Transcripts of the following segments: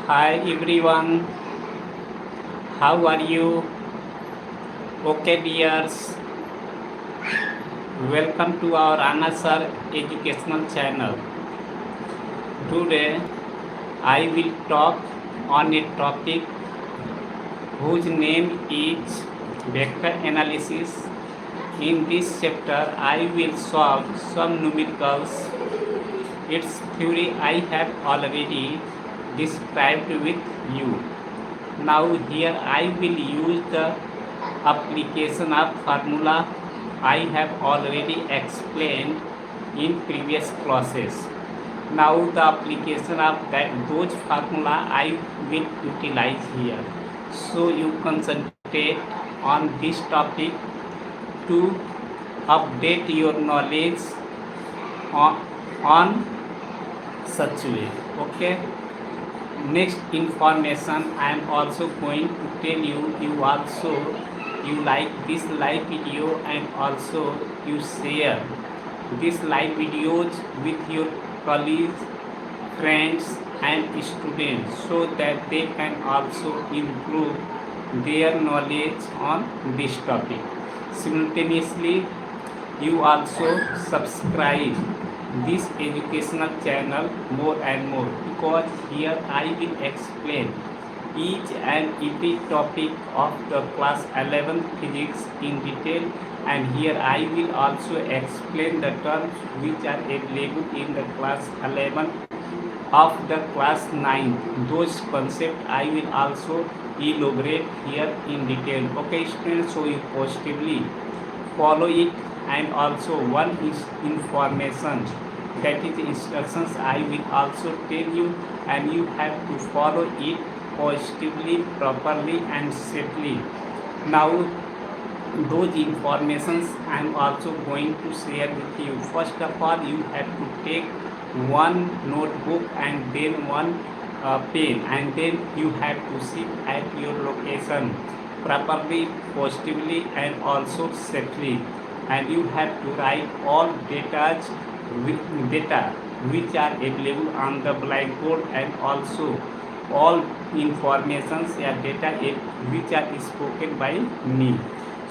Hi everyone, how are you? Okay, dears, welcome to our RANA SIR educational channel. Today, I will talk on a topic whose name is vector analysis. In this chapter, I will solve some numericals. Its theory I have already described with you. Now here I will use the application of formula I have already explained in previous classes. Now the application of those formula I will utilize here. So you concentrate on this topic to update your knowledge on such way. Okay. Next information I am also going to tell you. You like this live video and also you share these live videos with your colleagues, friends and students so that they can also improve their knowledge on this topic. Simultaneously, you also subscribe this educational channel more and more, because here I will explain each and every topic of the class 11 physics in detail, and here I will also explain the terms which are available in the class 11 of the class 9. Those concepts I will also elaborate here in detail. Okay students, so you positively follow it, and also one is information, that is instructions I will also tell you, and you have to follow it positively, properly and safely. Now those informations I am also going to share with you. First of all, you have to take one notebook and then one pen, and then you have to sit at your location properly, positively and also safely, and you have to write all data which are available on the blackboard, and also all informations or data which are spoken by me.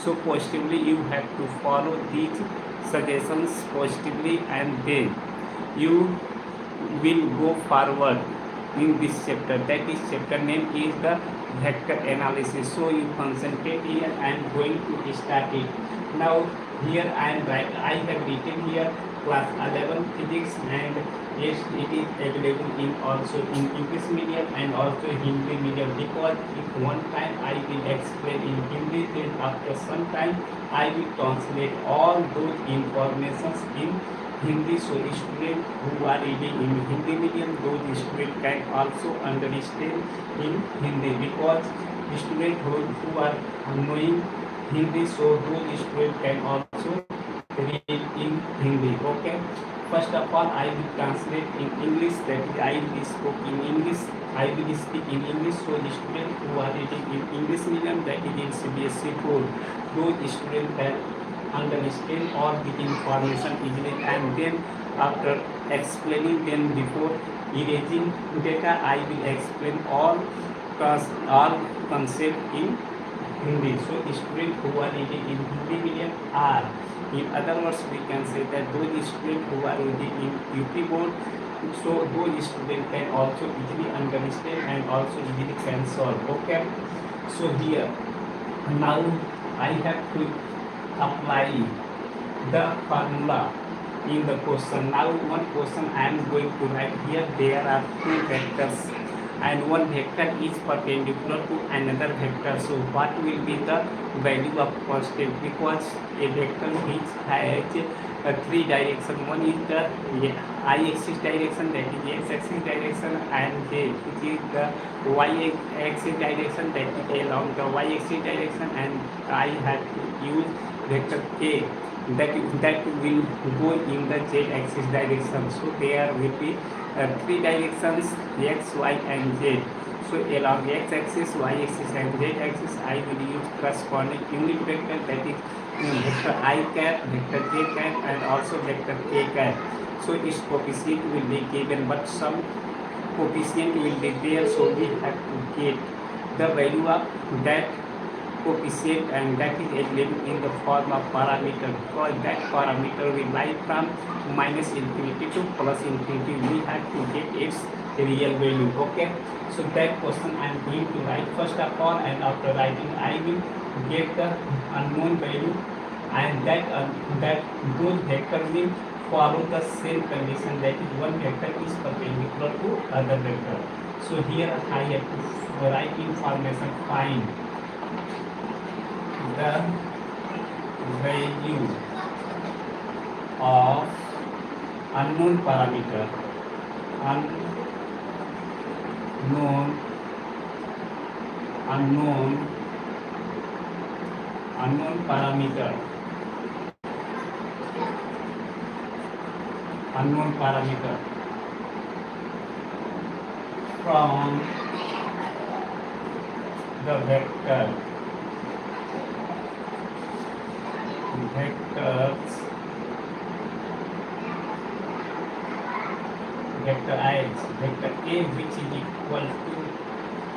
So positively you have to follow these suggestions positively, and then you will go forward in this chapter. That is, chapter name is the vector analysis. So you concentrate here. I am going to start it. Now here I have written here class 11 physics, and yes, it is available in also in English medium and also Hindi medium, because if one time I will explain in Hindi, then after some time I will translate all those informations in Hindi, so students who are reading in Hindi medium, those students can also understand in Hindi, because students who are knowing Hindi, so those students can also read in Hindi. Okay. First of all, I will translate in English, that is, I will speak in English. I will speak in English. So the students who are reading in English medium, that is in CBSE board, those students can understand all the information easily, and then after explaining them before erasing data, I will explain all concept in Hindi. So students who are reading in Hindi medium are, in other words, we can say that those students who are reading in UP board, so those students can also easily understand and also easily can solve. Okay. So here now I have to apply the formula in the question. Now one question I am going to write here. There are two vectors, and one vector is perpendicular to another vector. So what will be the value of constant? Because a vector which has three directions. One is the y-axis direction, that is x-axis direction, and j, which is the y-axis direction, that is along the y-axis direction, and I have to use vector k that will go in the z-axis direction. So there will be three directions, x, y and z. So along x-axis, y-axis and z-axis, I will use corresponding unit vector, that is vector I cap, vector j cap and also vector k cap. So its coefficient will be given, but some coefficient will be there, so we have to get the value of that coefficient, and that is available in the form of parameter, because that parameter will lie from minus infinity to plus infinity. We have to get its real value. Okay, so that question I am going to write first of all, and after writing I will get the unknown value, and that those vector will follow the same condition, that is one vector is perpendicular to other vector. So here I have to write information, find the value of unknown parameter, unknown parameter from the vectors vector I, vector A, which is equal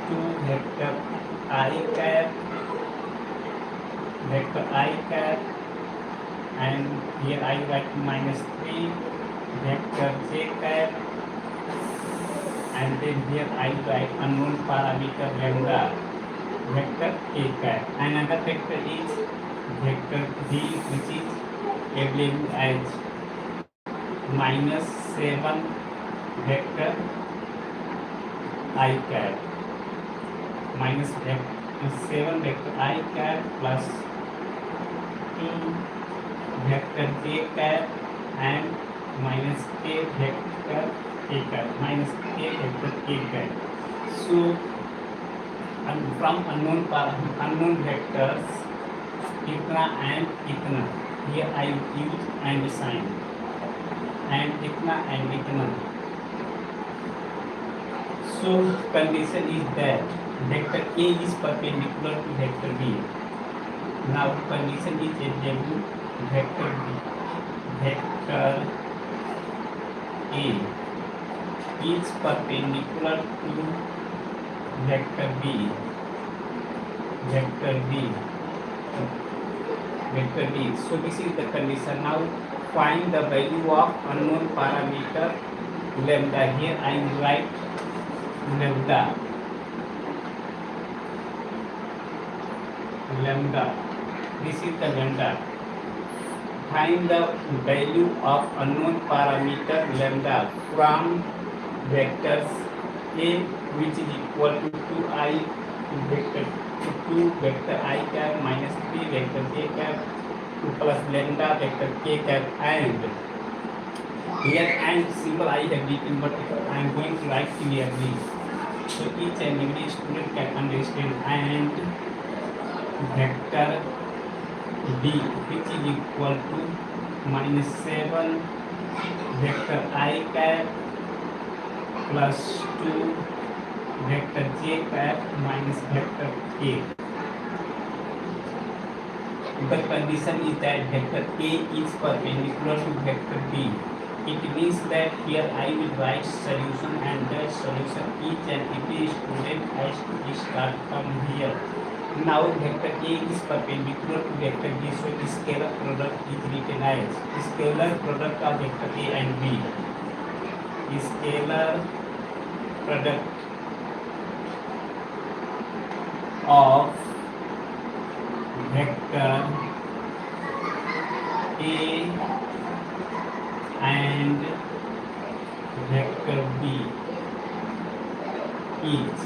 to vector I cap, and here I write -3 vector J cap, and then here I write unknown parameter lambda vector K cap. Another vector is vector V, which is available as -7 vector I cap, -7 vector I cap plus 2 vector J cap and -k vector K cap, -k vector K cap. So from unknown vectors itna and itna, here I use and sign, and itna and itna. So condition is that vector A is perpendicular to vector B. Now condition is available, vector A is perpendicular to vector B. So this is the condition. Now find the value of unknown parameter lambda. Here I write lambda. This is the lambda. Find the value of unknown parameter lambda from vectors A, which is equal to 2i vector 2 vector I cap -3 vector J cap plus lambda vector K cap, and here and symbol I have written, but I am going to write clearly so each and every student can understand. And vector B, which is equal to -7 vector I cap plus 2 vector J cap minus vector K. The condition is that vector A is perpendicular to vector B. It means that here I will write solution, and that solution each and every student has to start from here. Now vector A is perpendicular to vector B, so the scalar product is written as scalar product of vector A and B. Scalar product of vector A and vector B is,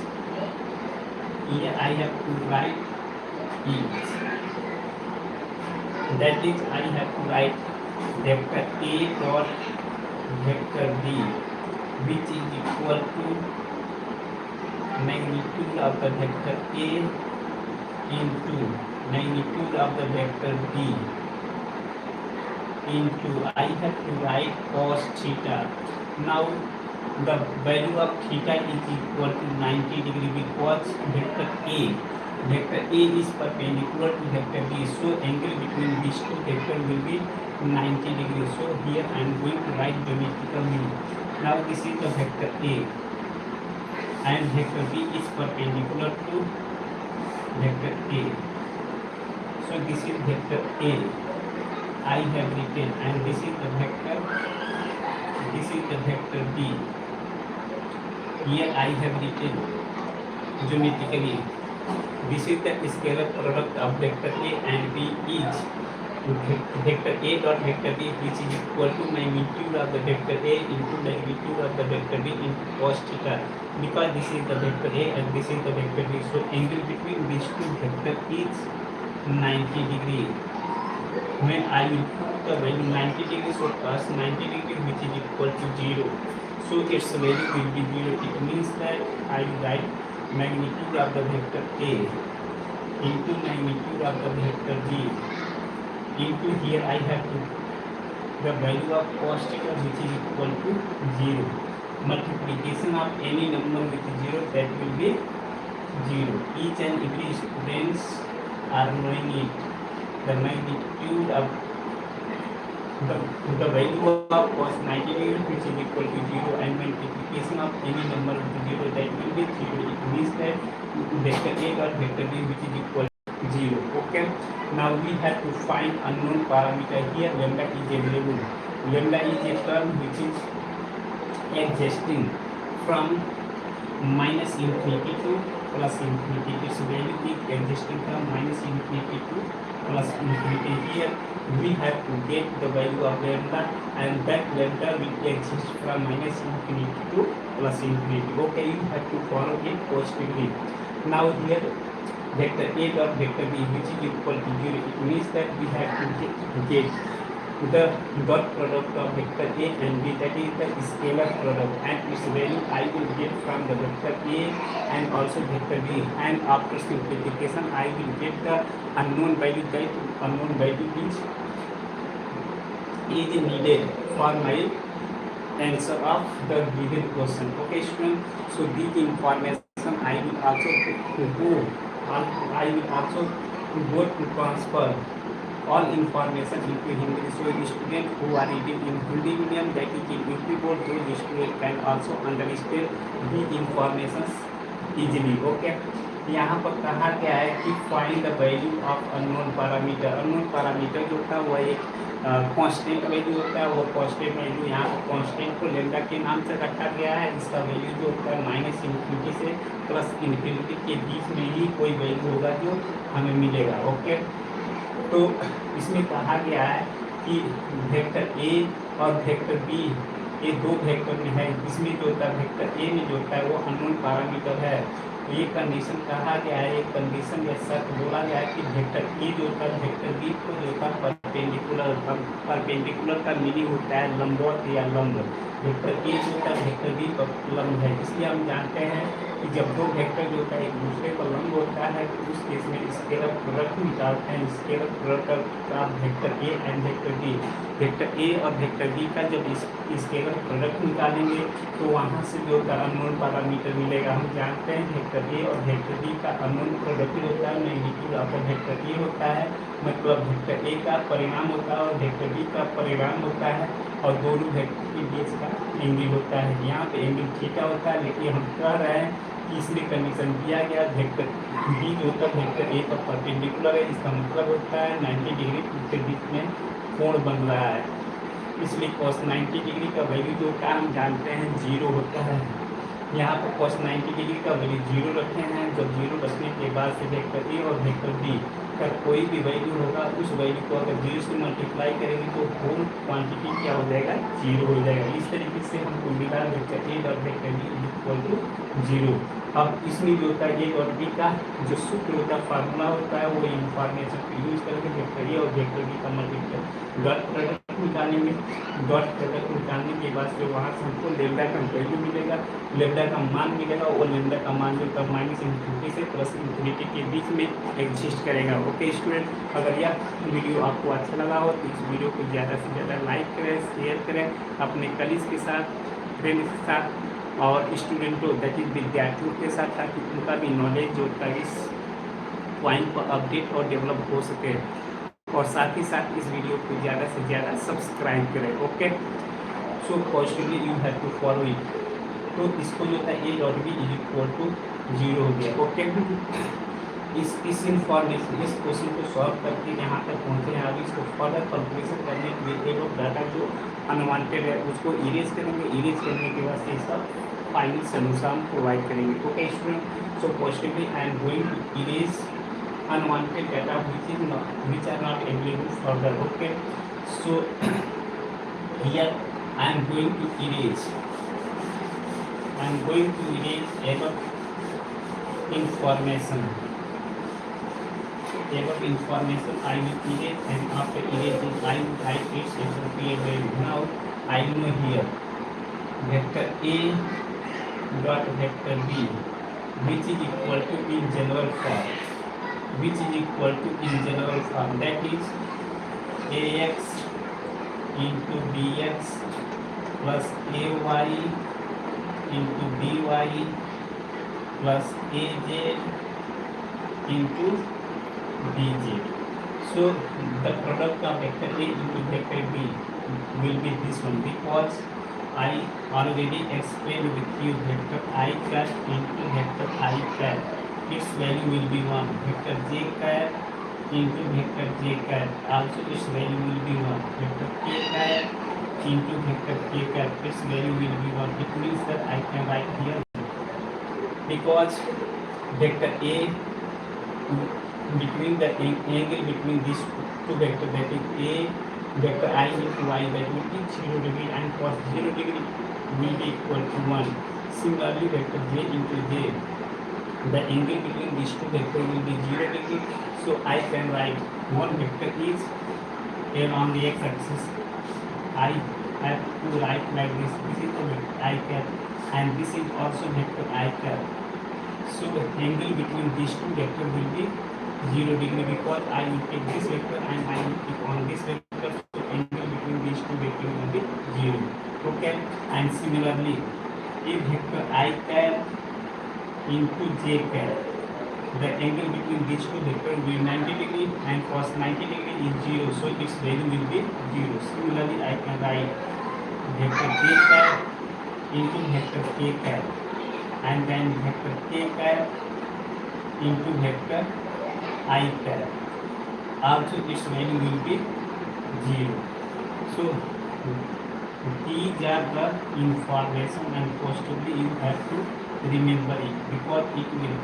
here I have to write is, that is I have to write vector A dot vector B, which is equal to magnitude of the vector A into magnitude of the vector B into, I have to write cos theta. Now the value of theta is equal to 90 degree, because vector A is perpendicular to vector B, so angle between these two vectors will be 90 degrees. So here I am going to write geometrical mean. Now this is the vector A, and vector B is perpendicular to vector A. So this is vector A I have written, and this is the vector, this is the vector B. Here I have written geometrically. This is the scalar product of vector A and B is vector A dot vector B, which is equal to magnitude of the vector A into magnitude of the vector B into cos theta. Because this is the vector A and this is the vector B, so angle between these two vectors is 90 degree. When I will put the value 90 degree, so cos 90 degree, which is equal to 0. So its value will be 0. It means that I will write magnitude of the vector A into magnitude of the vector B into, here I have to the value of cos theta, which is equal to 0. Multiplication of any number with 0, that will be 0. Each and every students are knowing it. The magnitude of the value of cos 90 degree, which is equal to 0, and multiplication of any number with 0, that will be 0. It means that vector A dot vector B, which is equal to 0. Okay. Now we have to find unknown parameter. Here lambda is a variable. Lambda is a term which is existing from minus infinity to plus infinity. Its value is existing from minus infinity to plus infinity. Here we have to get the value of lambda, and that lambda will exist from minus infinity to plus infinity. Okay, you have to follow it positively. Now here vector A dot vector B, which is equal to 0. It means that we have to get the dot product of vector A and B, that is the scalar product, and its value I will get from the vector A and also vector B, and after simplification I will get the unknown value. That unknown value is needed for my answer of the given question. Okay student, so this information I will also go to transfer all information into Hindi. So students who are reading in Hindi medium, that is in UP board, those students can also understand these information easily. Okay, यहाँ पर कहा गया है कि find the value of unknown parameter. Unknown parameter जो होता है वो एक कांस्टेंट वैल्यू होता है. वो कांस्टेंट वैल्यू यहाँ पर कांस्टेंट को लैम्डा के नाम से रखा गया है. इसका वैल्यू जो होता है माइनस इन्फिनिटी से प्लस इन्फिनिटी के बीच में ही कोई वैल्यू होगा जो हमें मिलेगा. ओके, तो इसमें कहा गया है कि वेक्टर ए और वेक्टर बी, ये दो वेक्टर में है. इसमें जो होता है वेक्टर ए में जो होता है वो अननोन पैरामीटर है. ये कंडीशन कहा गया है, एक कंडीशन या शर्त बोला गया है कि वेक्टर ए जो होता है वेक्टर बी को जो होता है परपेंडिकुलर. परपेंडिकुलर का मीनिंग होता है लंबवत या लंब. वेक्टर ए जो होता है वेक्टर बी पर लंब है. इसलिए हम जानते हैं कि जब दो वेक्टर जो होता है एक दूसरे पर लंब होता है तो उस केस में स्केलर प्रोडक्ट निकालते हैं. स्केलर प्रोडक्ट का vector A and vector B, vector A और वेक्टर बी का जब स्केलर प्रोडक्ट निकालेंगे तो वहाँ से जो होता है अननोन पैरामीटर मिलेगा. हम जानते हैं वेक्टर ए और वेक्टर बी का अननोन प्रोडक्ट होता है मैग्नीट्यूड ऑफ वेक्टर ए होता है, मतलब वेक्टर ए का परिणाम होता है और वेक्टर बी का परिणाम होता है, और दोनों वेक्टर के बीच का एंगल होता है. यहाँ पे एंगल थीटा होता है, लेकिन हम कह रहे हैं कि इसमें कंडीशन दिया गया वेक्टर बी जो होता है वेक्टर ए पर परपेंडिकुलर है. इसका मतलब होता है 90 डिग्री के बीच में कोण बन रहा है. इसलिए cos 90 डिग्री का वैल्यू जो होता है हम जानते हैं 0 होता है. यहाँ पर cos 90 डिग्री का वैल्यू 0 रखे हैं. जब 0 रखने के बाद से वेक्टर ए और वेक्टर बी का कोई भी वैल्यू होगा उस वैल्यू को अगर 0 से मल्टीप्लाई करेंगे तो होल क्वांटिटी क्या हो जाएगा, 0 हो जाएगा. इस तरीके से हमको मिला वेक्टर ए और वेक्टर बी इक्वल टू 0. अब इसमें जो होता है ए और बी का जो सूत्र होता है फार्मूला होता है वो इंफॉर्मेशन को यूज करके वेक्टर ए और वेक्टर बी का मल्टीप्लाई डॉट प्रोडक्ट निकालेंगे. डॉट प्रोडक्ट निकालने के बाद से वहाँ से हमको लेम्डा का वैल्यू मिलेगा, लेम्डा का मान मिलेगा. और लेम्डा का मान जो होता है माइनस इन्फिनिटी से प्लस इन्फिनिटी के बीच में एग्जिस्ट करेगा. ओके स्टूडेंट, अगर यह वीडियो आपको अच्छा लगा हो तो इस वीडियो को ज़्यादा से ज़्यादा लाइक करें, शेयर करें अपने कलीग के साथ, फ्रेंड्स के साथ और स्टूडेंटों दैट इज विद्यार्थियों के साथ, ताकि उनका भी नॉलेज जो होता है इस पॉइंट पर अपडेट और डेवलप हो सके. और साथ ही साथ इस वीडियो को ज़्यादा से ज़्यादा सब्सक्राइब करें. Okay, so positively you have to follow it. तो इसको जो था A dot B is equal to 0 हो गया। ओके, इस इंफॉर्मेशन इस क्वेश्चन को सॉल्व करके यहाँ तक पहुँचे हैं। अब इसको फर्दर कैलकुलेशन करने के लिए एक ऑफ डाटा जो अनवांटेड है उसको इरेज करेंगे। इरेज करने के बाद से इसका फाइनल सोल्यूशन प्रोवाइड करेंगे। Okay student, so positively I am going to erase unwanted data which are not available further. Okay, so here I am going to erase information I will erase, and after erasing I will write its appropriate value. Now I know here vector a dot vector b which is equal to in general form, that is ax into bx plus ay into by plus az into bj. So the product of vector a into vector b will be this one, because I already explained with you vector I cap into vector I cap, its value will be 1. Vector j cap into vector j cap, also its value will be 1. Vector k cap into vector k cap, its value will be 1. It means that I can write here, because vector a between the angle between these two vectors, that is a vector I into y, that will be 0 degree, and cos 0 degree will be equal to 1. Similarly vector j into j, the angle between these two vectors will be 0 degree, so I can write one vector is here on the x-axis. I have to write like this. This is the vector I cap, and this is also vector I cap. So the angle between these two vectors will be 0 degree, because I will take this vector and I will take on this vector. So angle between these two vectors will be 0. Okay, and similarly if vector I cap into j cap, the angle between these two vectors will be 90 degree, and cos 90 degree is 0, so its value will be 0. Similarly I can write vector j cap into vector k cap, and then vector k cap into vector I cap, also its value will be 0. So these are the information, and possibly you have to remember it, because it will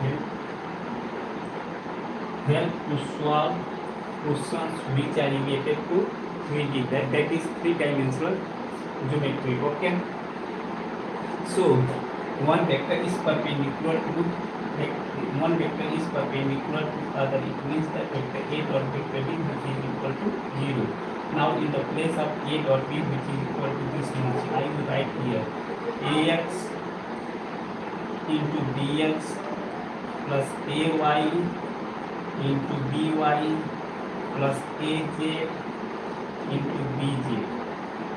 help to solve questions which are related to 3D, that is three-dimensional geometry. Okay, so one vector is perpendicular to other. It means that vector a dot vector b which is equal to 0. Now in the place of a dot b which is equal to this much, I will write here ax into bx plus ay into by plus aj into bj.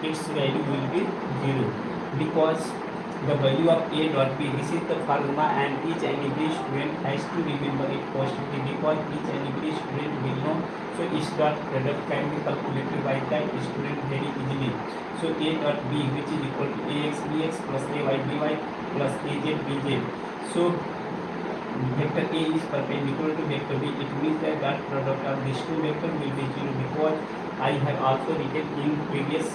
Its value will be 0, because the value of a dot b, this is the formula, and each and every student has to remember it positively, because each and every student will know. So each dot product can be calculated by that student very easily. So a dot b which is equal to ax bx plus ay by plus az bj. So vector a is perpendicular to vector b. It means that dot product of these two vectors will be 0, because I have also written in previous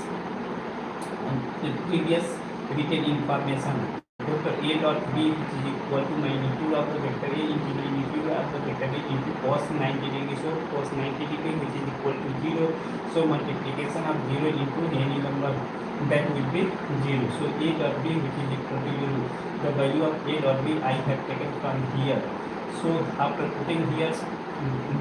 written information. Vector a dot b which is equal to magnitude of the vector a into magnitude of the vector b into cos 90 degree. So cos 90 degree which is equal to 0. So multiplication of 0 into any number, that will be 0. So a dot b which is equal to 0. The value of a dot b I have taken from here. So after putting here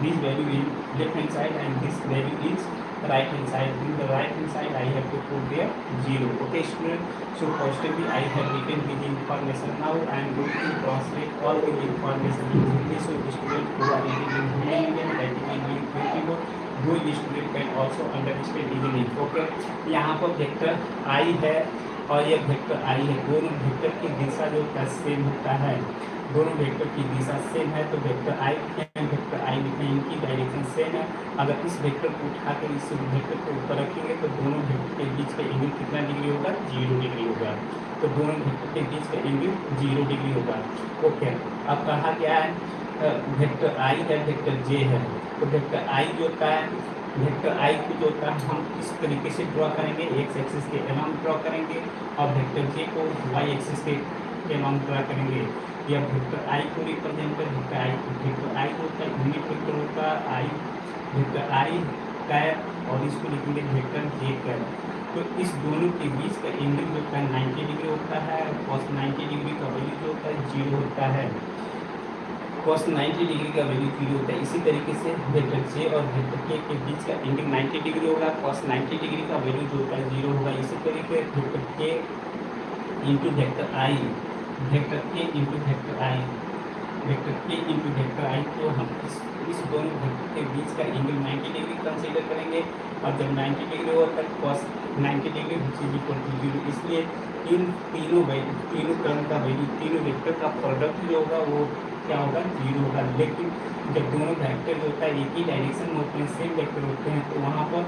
this value in left hand side and this value is right hand side, in the right hand side I have to put there 0. Okay student, so positively I have written this information. Now I am going to translate all the information in English. So the student who are reading in Hindi medium, writing in Hindi 24, दो student can also understand easily. Okay, यहाँ पर vector आई है और ये vector आई है, दोनों vector की दिशा जो होता है सेम होता है, दोनों वेक्टर की दिशा सेम है तो वेक्टर आई लिखें, वेक्टर आई लिखें, इनकी डायरेक्शन सेम है। अगर इस वेक्टर को उठाकर इस वेक्टर को ऊपर रखेंगे तो दोनों वेक्टर के बीच का एंगल कितना डिग्री होगा, 0 डिग्री होगा। तो दोनों वेक्टर के बीच का एंगल 0 डिग्री होगा। ओके, अब कहा क्या है वेक्टर आई है, वेक्टर जे है, तो वेक्टर आई जो होता है, वेक्टर आई को जो होता है हम इस तरीके से ड्रॉ करेंगे, एक्स एक्सिस के अलोंग ड्रॉ करेंगे और वेक्टर जे को वाई एक्सिस के अलोंग ड्रॉ करेंगे। या वेक्टर आई को रिप्रेजेंट कर वेक्टर आई जो होता है यूनिट वेक्टर होता है आई, वेक्टर आई कैप और इसको लिखेंगे वेक्टर जे कैप। तो इस दोनों के बीच का एंगल जो होता है 90 डिग्री होता है, cos 90 डिग्री का वैल्यू जो होता है 0 होता है, cos 90 डिग्री का वैल्यू 0 होता है। इसी तरीके से वेक्टर जे और वेक्टर के बीच का एंगल 90 डिग्री होगा, cos 90 डिग्री का वैल्यू जो होता है 0 होगा। इसी तरीके वेक्टर के इंटू वेक्टर आई, वेक्टर के इंटू वेक्टर आई, वेक्टर के इंटू वेक्टर आई को हम इस दोनों वेक्टर के बीच का एंगल 90 डिग्री कंसीडर करेंगे और जब 90 डिग्री होता है cos 90 degree which is equal to 0। इसलिए इन तीनों टर्म का वैल्यू, तीनों वेक्टर का प्रोडक्ट जो होगा वो क्या होगा, 0 होगा। लेकिन जब दोनों वेक्टर जो होता है एक ही डायरेक्शन में होते हैं, सेम वेक्टर होते हैं, तो वहाँ पर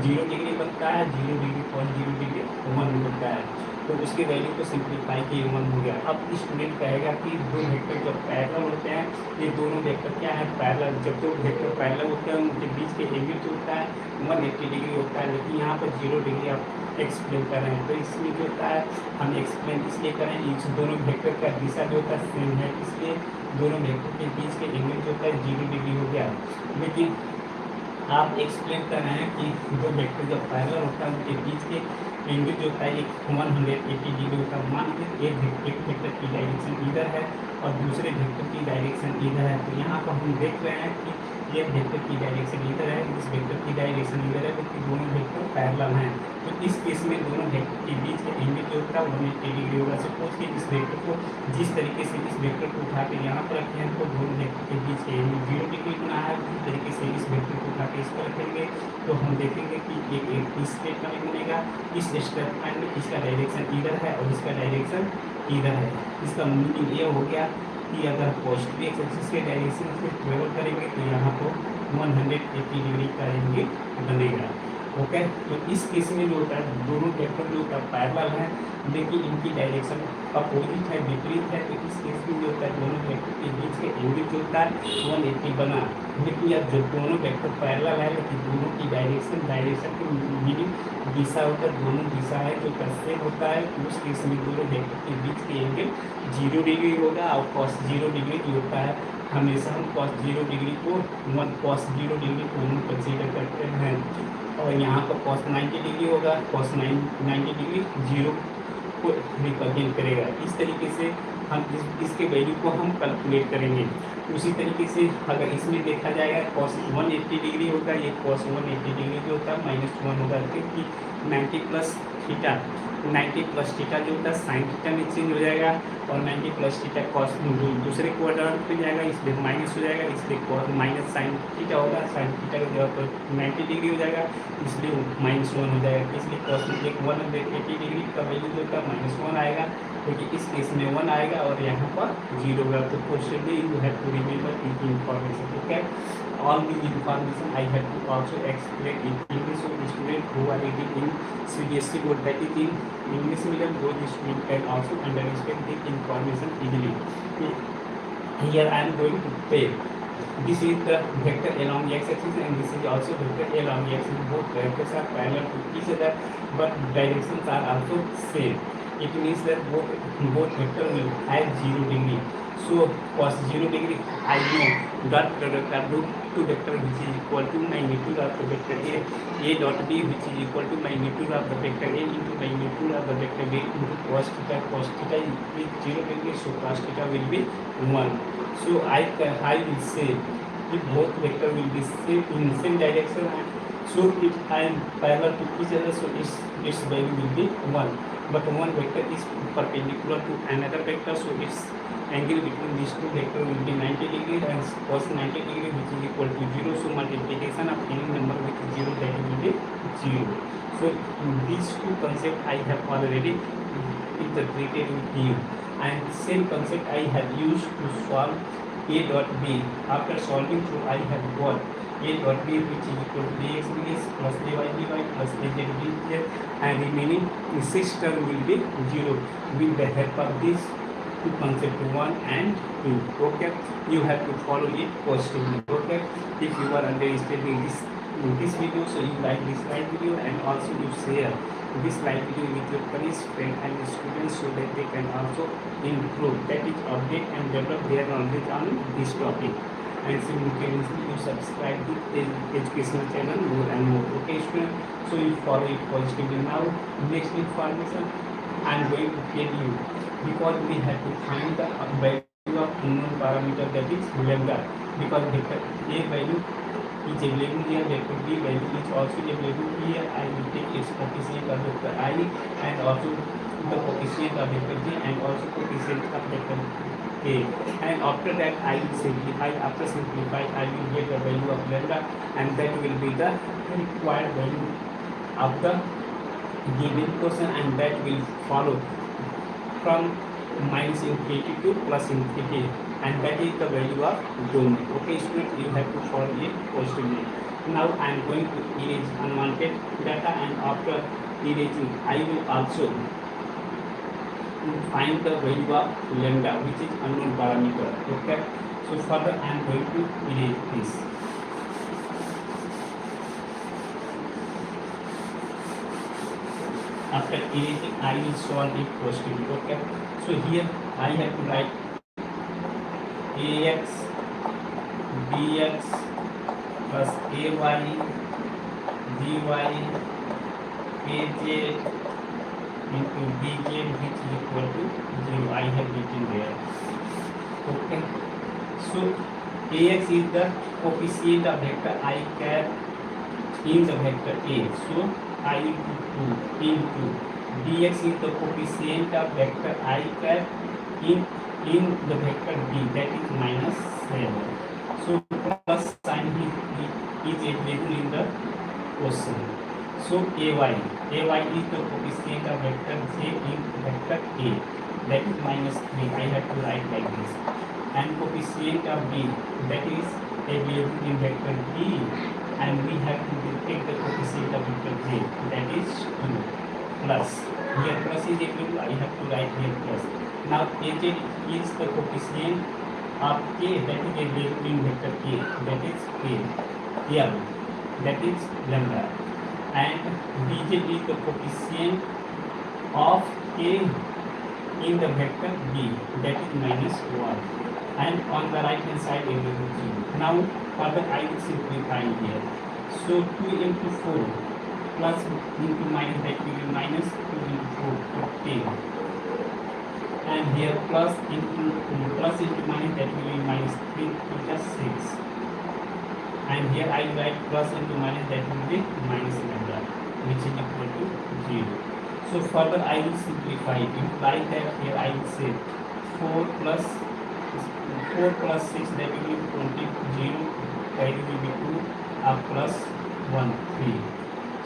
0 डिग्री बनता है, 0 डिग्री cos 0 डिग्री 1 बनता है, तो उसके वैल्यू को सिंप्लीफाई किए 1 हो गया। अब स्टूडेंट कहेगा कि दो वेक्टर जब पैरेलल होते हैं, ये दोनों वेक्टर क्या है पैरेलल, जब दो वेक्टर पैरेलल होते हैं उनके बीच के एंगल जो होता है 180 डिग्री होता है, लेकिन यहाँ पर 0 डिग्री आप एक्सप्लेन कर रहे हैं। तो इसमें जो होता है हम एक्सप्लेन इसलिए करें, इस दोनों वेक्टर का दिशा जो होता है सेम है, इसलिए दोनों वेक्टर के बीच के एंगल जो होता है 0 डिग्री हो गया। लेकिन आप एक्सप्लेन कर रहे हैं कि दो वेक्टर जब पैरेलल होता है उनके बीच के एंगल जो होता है एक 180 डिग्री होता है। मान लीजिए एक वेक्टर की डायरेक्शन इधर है और दूसरे वेक्टर की डायरेक्शन इधर है, तो यहाँ पर हम देख रहे हैं कि ये वेक्टर की डायरेक्शन इधर है, इस वेक्टर की डायरेक्शन इधर है, क्योंकि दोनों वेक्टर पैरेलल हैं। तो इस केस में दोनों वेक्टर के बीच का एंगल जो होता है 180 डिग्री होगा। सपोज कि इस वेक्टर को जिस तरीके से इस वेक्टर को उठा के यहाँ पर रखे हैं तो दोनों वेक्टर के बीच का एंगल 0 डिग्री बना है। इस तरीके से इस वेक्टर को उठा के इस पर रखेंगे तो हम देखेंगे कि एक इस स्टेटमेंट बनेगा, इस स्टेटमेंट में इसका डायरेक्शन इधर है और इसका डायरेक्शन इधर है। इसका मीनिंग ये हो गया कि अगर पॉजिटिव एक्स एक्सिस के डायरेक्शन से ट्रेवल करेंगे तो यहाँ पर 180 डिग्री का एंगल बनेगा। ओके, तो इस केस में जो होता है दोनों वेक्टर जो होता है पैरेलल है, लेकिन इनकी डायरेक्शन अपोजिट है, विपरीत है, तो इस केस में जो होता है दोनों वेक्टर के बीच के एंगल जो होता है 180 बना। लेकिन अब जो दोनों वेक्टर पैरेलल है लेकिन दोनों की डायरेक्शन की मीनिंग दिशा होता है, दोनों दिशा है जो सेम होता है, उस केस में दोनों वेक्टर के बीच के एंगल 0 डिग्री होगा। और cos 0 डिग्री जो होता है हमेशा हम cos 0 डिग्री को cos 0 डिग्री को हम कंसीडर करते हैं और यहाँ पर cos 90 डिग्री होगा, cos 90 डिग्री 0 को रिप्रेजेंट करेगा। इस तरीके से हम इसके वैल्यू को हम कैलकुलेट करेंगे। उसी तरीके से अगर इसमें देखा जाएगा cos 180 डिग्री होगा, ये cos 180 डिग्री जो होता है -1 होगा, क्योंकि 90 प्लस थीटा जो होता है साइन थीटा में चेंज हो जाएगा और 90 प्लस थीटा कॉस दूसरे क्वाड्रेंट पे जाएगा, इसलिए माइनस हो जाएगा, इसलिए माइनस साइन थीटा होगा, साइन थीटा का जगह पर 90 डिग्री हो जाएगा, इसलिए -1 हो जाएगा। इसलिए कॉस 180 डिग्री का वैल्यू जो होता है -1 आएगा, क्योंकि इस केस में 1 आएगा और यहाँ पर 0 होगा। तो question you have to remember in information. Okay, all the information I have to also explain in English to the student who are reading in CBSE board, that is in English medium, those student can also understand the information easily. Here I am going to say this is the vector along the x-axis and this is also vector along the x-axis. Both vectors are parallel to each other but directions are also same. It means that both vector will have 0 degree. So cos 0 degree I know dot product of two vector which is equal to magnitude of the vector a dot b which is equal to magnitude of the vector a into magnitude of the vector b into cos theta. Cos theta is 0 degree, so cos theta will be 1. So I will say if both vector will be same in same direction So if I am parallel to each other, so its value will be 1. But one vector is perpendicular to another vector, so its angle between these two vectors will be 90 degree and cos 90 degree, which is equal to 0. So multiplication of any number with 0, that will be 0. So these two concepts I have already interpreted with you, and same concept I have used to solve a dot b. After solving, so I have got a dot b, which is equal to ax dx plus ay dy plus az dz, and remaining 6 term will be 0 with the help of this two concept 1 and 2. Okay, you have to follow it positively. Okay, if you are understanding this video, so you like this slide video, and also you share this slide video with your colleagues, friends and students, so that they can also improve, that is update and develop their knowledge on this topic. And simultaneously you subscribe to the educational channel more and more. Okay student, so you follow it positively. Now next information I am going to tell you, because we have to find the value of unknown parameter, that is lambda, because vector a value is available here, vector b value is also available here. I will take its coefficient of vector I, and also the coefficient of vector j, and also coefficient of vector k, and after that I will simplify. After simplify, I will get the value of lambda, and that will be the required value of the given question, and that will follow from minus infinity to plus infinity, and that is the value of domain. Okay student, you have to follow it positively. Now I am going to erase unwanted data, and after erasing I will also find the value of lambda, which is unknown parameter. Okay, so further I am going to erase this. After erasing, I will solve it positively. Okay, so here I have to write ax bx plus ay dy az into bj, which is equal to 0. I have written there. Okay, so ax is the coefficient of vector I cap in the vector a, so I into 2 into dx is the coefficient of vector I cap in the vector b, that is minus 7. So plus sign is available in the question. So ay is the coefficient of vector j in vector a, that is minus 3. I have to write like this. And coefficient of b, that is available in vector b, and we have to take the coefficient of vector j, that is 2, plus here plus is available, I have to write here plus. Now az is the coefficient of k, that is available in vector k, that is k, l, that is lambda, and bj is the coefficient of k in the vector b, that is minus 1, and on the right hand side available 0. Now further I will simplify here. So 2 into 4 plus into minus, that will be minus 2 into 4, 10, and here plus into minus, that will be minus 3 to just 6, and here I will write plus into minus, that will be minus lambda, which is equal to 0. So further I will simplify it. Imply that here I will say 4 plus 6, that will be 20, 0, that will be 2, plus 1, 3.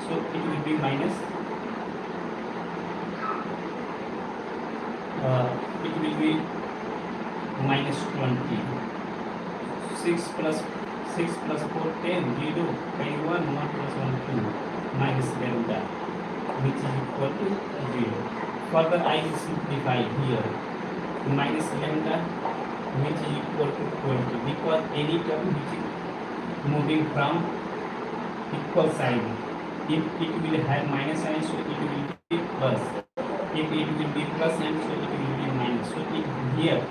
So it will be minus, it will be minus 20. 6 plus 4, 10, 0, 1 plus 1, 2, minus lambda, which is equal to 0. Further I will simplify here. Minus lambda, which is equal to 20, because any term which is moving from equal sign, if it will have minus sign, so it will be plus. If it will be plus sign, so it will be minus. So if here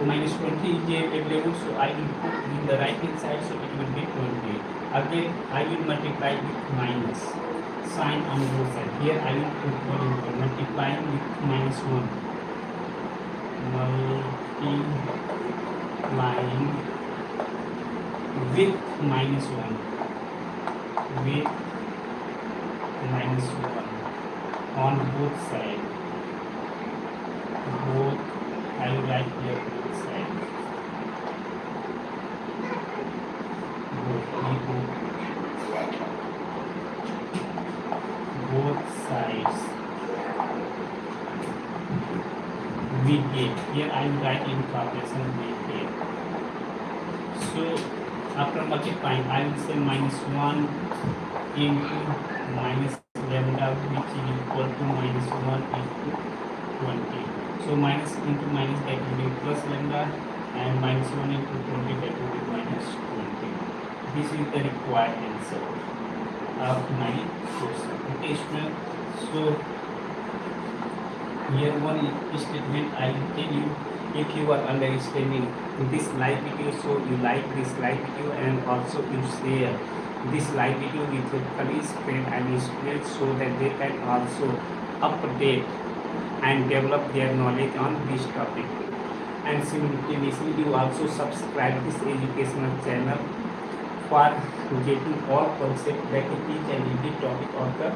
minus 20 is available, so I will put in the right hand side, so it will be 20. Again I will multiply with minus sign on both sides. Here I will put multiplying with minus 1, multiplying with minus 1. with -1 on both sides. Both, I will write here both sides. Both sides we get. Here I will write information we get. So after multiplying, I will say -1 into minus lambda, which is equal to -1 into 20. So minus into minus, that will be plus lambda, and -1 into 20, that will be -20. This is the required answer of my question. Okay, student. So here one statement I will tell you. If you are understanding this live video, so you like this live video and also you share this live video with your colleagues, friends and students, so that they can also update and develop their knowledge on this topic. And simultaneously you also subscribe this educational channel for getting all concept that each and every topic of the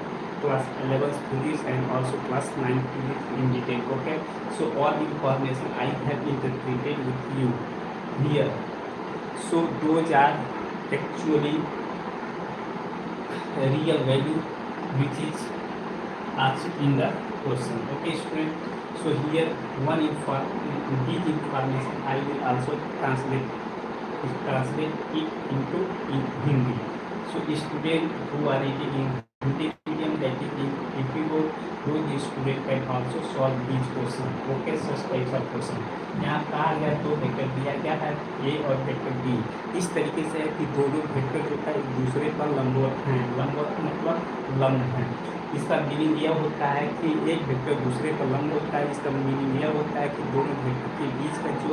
class 11 physics and also class 9 physics in detail. Okay, so all information I have interpreted with you here. So those are actually real value which is asked in the question. Okay, student. So here one big information I will also translate it into Hindi. So student who are reading in Hindi medium, that is if you go, those student can also solve these questions. Okay, such types of question. यहाँ कहा गया दो vector दिया क्या है, ए और vector B. इस तरीके से है कि दोनों वेक्टर जो है एक दूसरे पर लंबवत हैं। लंबवत मतलब लंब हैं। इसका मीनिंग यह होता है कि एक वेक्टर दूसरे पर लंब होता है। इसका मीनिंग यह होता है कि दोनों वेक्टर के बीच का जो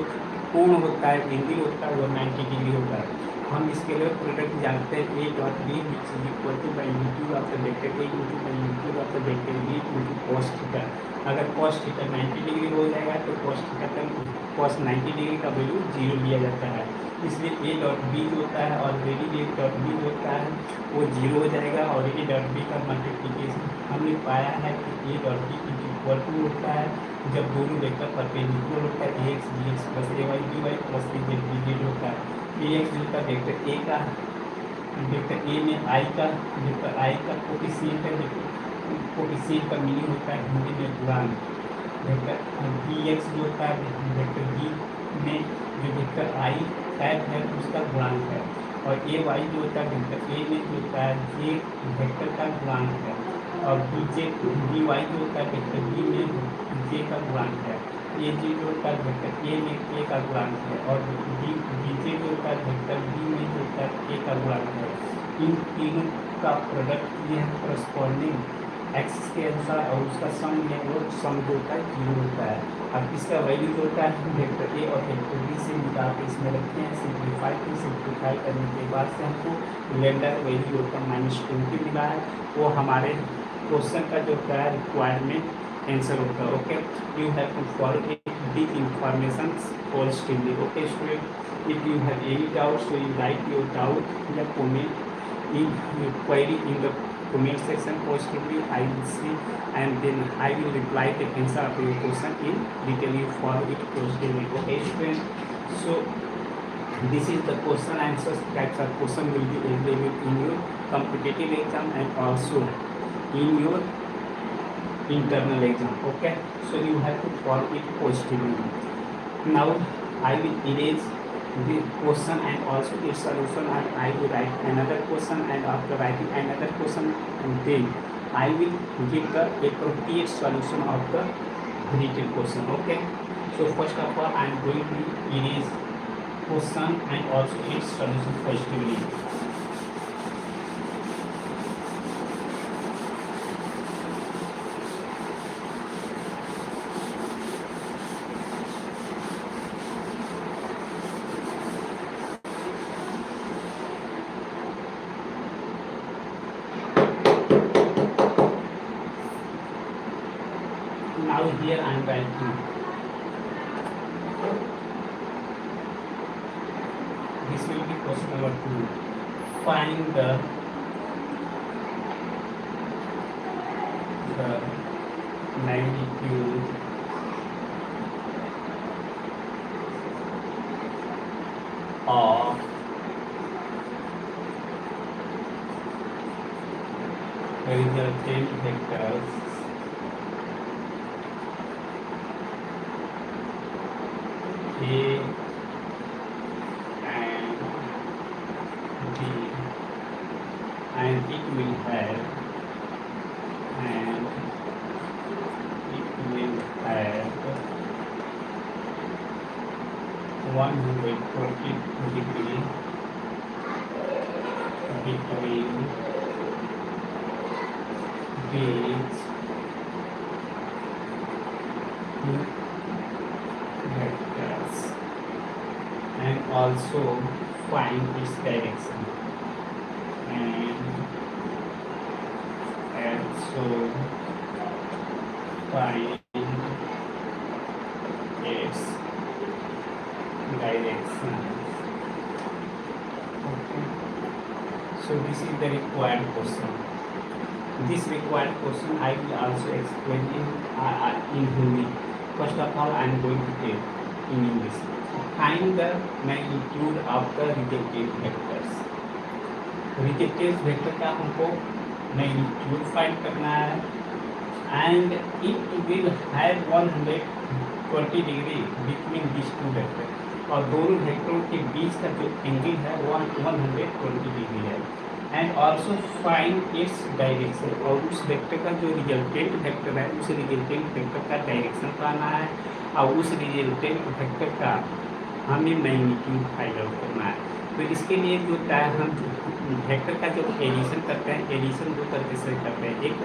कोण होता है, एंगल होता है, वो 90 डिग्री होता है। हम इसके लिए प्रोडक्ट जानते हैं A dot B which is equal to by YouTube of the vector A into by YouTube of the vector B into cos theta. अगर कॉस थीटा 90 डिग्री हो जाएगा तो कॉस थीटा का कॉस 90 डिग्री का value 0 लिया जाता है। इसलिए ए डॉट बी जो होता है ऑलरेडी ए डॉट बी जो होता है वो 0 हो जाएगा। और ए डॉट बी का मल्टीप्लिकेशन हमने पाया है कि A dot B equal to होता है जब दोनों वेक्टर परपेंडिकुलर होता है A X D X plus A Y D Y plus A Z D Z होता है। ए एक्स जो होता है वेक्टर ए का, वेक्टर ए में आई का, वेक्टर आई का कोफिशिएंट है। कोफिशिएंट का मीनिंग होता है हिंदी में गुणांक। वेक्टर बी एक्स जो होता है वेक्टर बी में जो वेक्टर आई है उसका गुणांक है। और ए वाई जो होता है वेक्टर ए में जो होता है जे वेक्टर का गुणांक है। और बी जे बी वाई जो होता है वेक्टर बी में जे का गुणांक है। ए जे जो होता है वेक्टर ए में ए का गुणांक है। और बी जे जो होता है वेक्टर बी में जो होता है ए का गुणांक है। इन तीनों का प्रोडक्ट ये है करस्पॉन्डिंग एक्स के अनुसार, और उसका सम में वो सम जो होता है 0 होता है। अब इसका वैल्यू जो होता है वेक्टर ए और वेक्टर बी से निकाल के इसमें रखते हैं। सिंप्लीफाई करने के बाद से हमको लैम्डा का वैल्यू होता है -20 मिला है। वो हमारे क्वेश्चन का जो होता है रिक्वायरमेंट आंसर होता है। Okay, you have to follow these informations positively. Okay, student, if you have any doubt, so you write your doubt in the comment, in your query in the comment section positively. I will see and then I will reply the answer of your question in detail. You follow it positively. Okay, student. So this is the question answer types of question will be available in your competitive exam and also in your internal exam. Okay, so you have to follow it positively. Now I will erase the question and also its solution, and I will write another question, and after writing another question then I will give the appropriate solution of the written question. Okay, so first of all I am going to erase question and also its solution positively. Now here I am writing this will be question number 2. Find the the magnitude of resultant vectors A and B, and it will have 120 degree between these two vectors, and also find its direction, and also find its direction. Okay. So this is the required question. This required question I will also explain in Hindi. First of all, I am going to tell in English. Find the magnitude of the resultant vectors. Resultant vector का हमको magnitude find करना है, and it will have 120 degree between these two vectors. और दोनों वेक्टरों के बीच का जो angle है वो 120 डिग्री है, and also find its direction, और उस वेक्टर का जो रिजल्टेंट वेक्टर है उस रिजल्टेंट वेक्टर का डायरेक्शन पाना है, और उस रिजल्टेंट वेक्टर का हमें मैग्नीट्यूड फाइंड आउट करना है। तो इसके लिए जो होता है, हम वेक्टर का जो एडिशन करते हैं, एडिशन दो तरीके से करते हैं, एक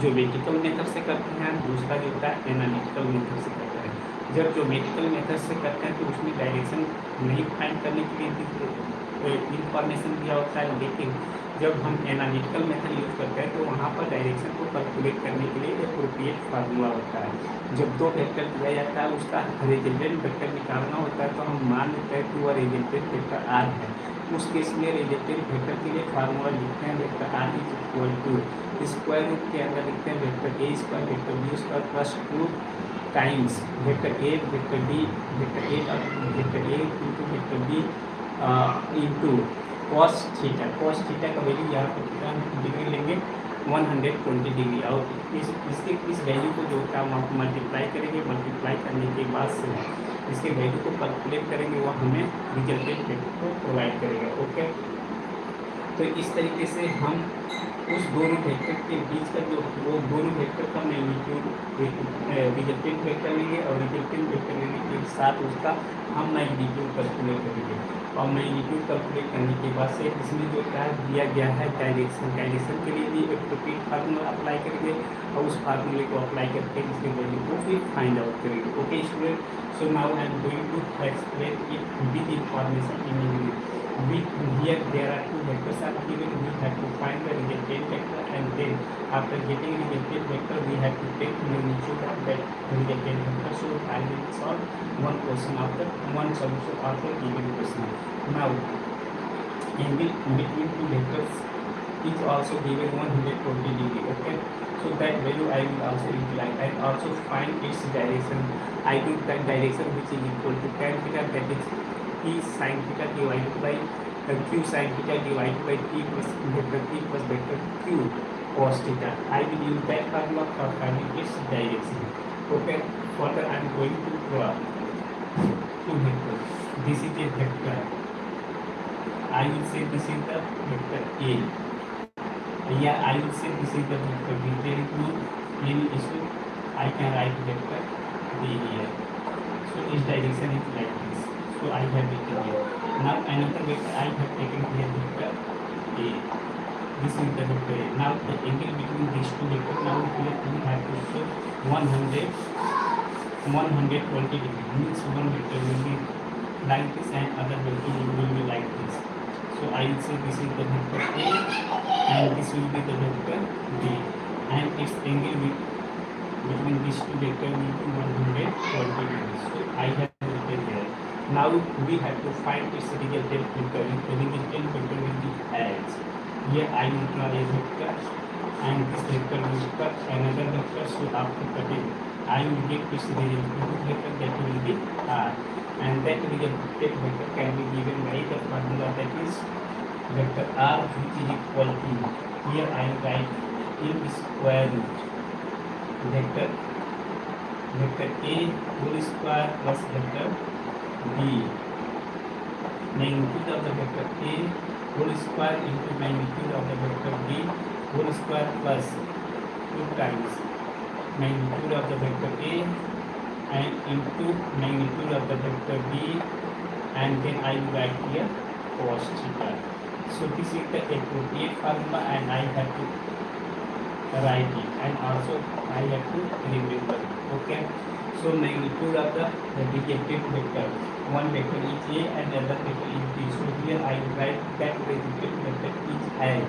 ज्योमेट्रिकल मेथड से करते हैं, दूसरा जो होता है एनालिटिकल मेथड से करते हैं। जब ज्योमेट्रिकल मेथड से करते हैं तो उसमें डायरेक्शन नहीं फाइंड करने के लिए इंफॉर्मेशन दिया होता है, लेकिन जब हम एनालिटिकल मेथड यूज करते हैं तो वहाँ पर डायरेक्शन को कैलकुलेट करने के लिए एप्रोप्रिएट फार्मूला होता है। जब दो वेक्टर दिया जाता है उसका रिजल्टेंट वेक्टर निकालना होता है, तो हम मान लेते हैं कि वह रिजल्टेंट वेक्टर आर है। उस केस में रिजल्टेंट वेक्टर के लिए फार्मूला लिखते हैं, vector R is equal to square root के अंदर लिखते हैं vector A square vector B square plus 2 times vector A vector B vector A और vector A into vector B into cos theta. Cos theta का value यहाँ पर कितना degree लेंगे 120 डिग्री, और इसके इस वैल्यू को जो होता है हम मल्टीप्लाई करेंगे, मल्टीप्लाई करने के बाद से इसके वैल्यू को कैलकुलेट करेंगे, वो हमें रिजल्टेंट वेक्टर को प्रोवाइड करेगा। ओके, तो इस तरीके से हम उस दोनों वेक्टर के बीच का जो वो दोनों वेक्टर का मैग्नीट्यूड रिजल्टेंट वेक्टर लेंगे, और रिजल्टेंट वेक्टर लेने के साथ उसका हम मैग्नीट्यूड कैलकुलेट करेंगे, और मैग्नीट्यूड कैलकुलेट करने के बाद से इसमें जो क्या दिया गया है डायरेक्शन, डायरेक्शन के लिए भी एप्रोप्रिएट फार्मूला अप्लाई करेंगे, और उस फार्मूले को अप्लाई करके इसके वैल्यू को फिर फाइंड आउट करेंगे। Okay student, so now I am going to explain it with information in English. Here there are two vectors are given. We have to find the resultant vector, and then after getting resultant vector we have to take magnitude of that resultant vector. So I will solve one question after one solution after given question. Now angle between two vectors is also given 120 degree. Okay, so that value I will also imply, and also find its direction. I took that direction which is equal to tan theta, that is P sin theta divided by Q sin theta divided by P plus vector Q cos theta. I will use that formula for finding its direction. Okay, further I am going to draw two vectors. This is a vector. I will say this is the vector A. Yeah, I will say this is the vector B. There is no any issue. I can write vector B here. So its direction is like this. So I have it here. Now another vector I have taken here vector A. This is the vector A. Now the angle between these two vectors, now here we have to show 120 degree. Means one vector will be like this and other vector will be like this. So I will say this is the vector A and this will be the vector B, and its angle between these two vectors will be 120 degrees. So I have written here. Now we have to find its resultant vector. The resultant vector will be as. Here I will draw a vector and this vector will cut another vector. So after cutting, I will get this result vector, that will be R, and that resultant vector can be given by the formula, that is vector R, which is equal to, here I write in square root vector A whole square plus vector B, magnitude of the vector A whole square into magnitude of the vector B whole square plus 2 times magnitude of the vector A and into magnitude of the vector B, and then I will write here cos theta. So this is the appropriate formula, and I have to write it, and also I have to remember it. Okay, so magnitude of the dedicated vector, one vector is A and other vector is B. So here I write that dedicated vector is as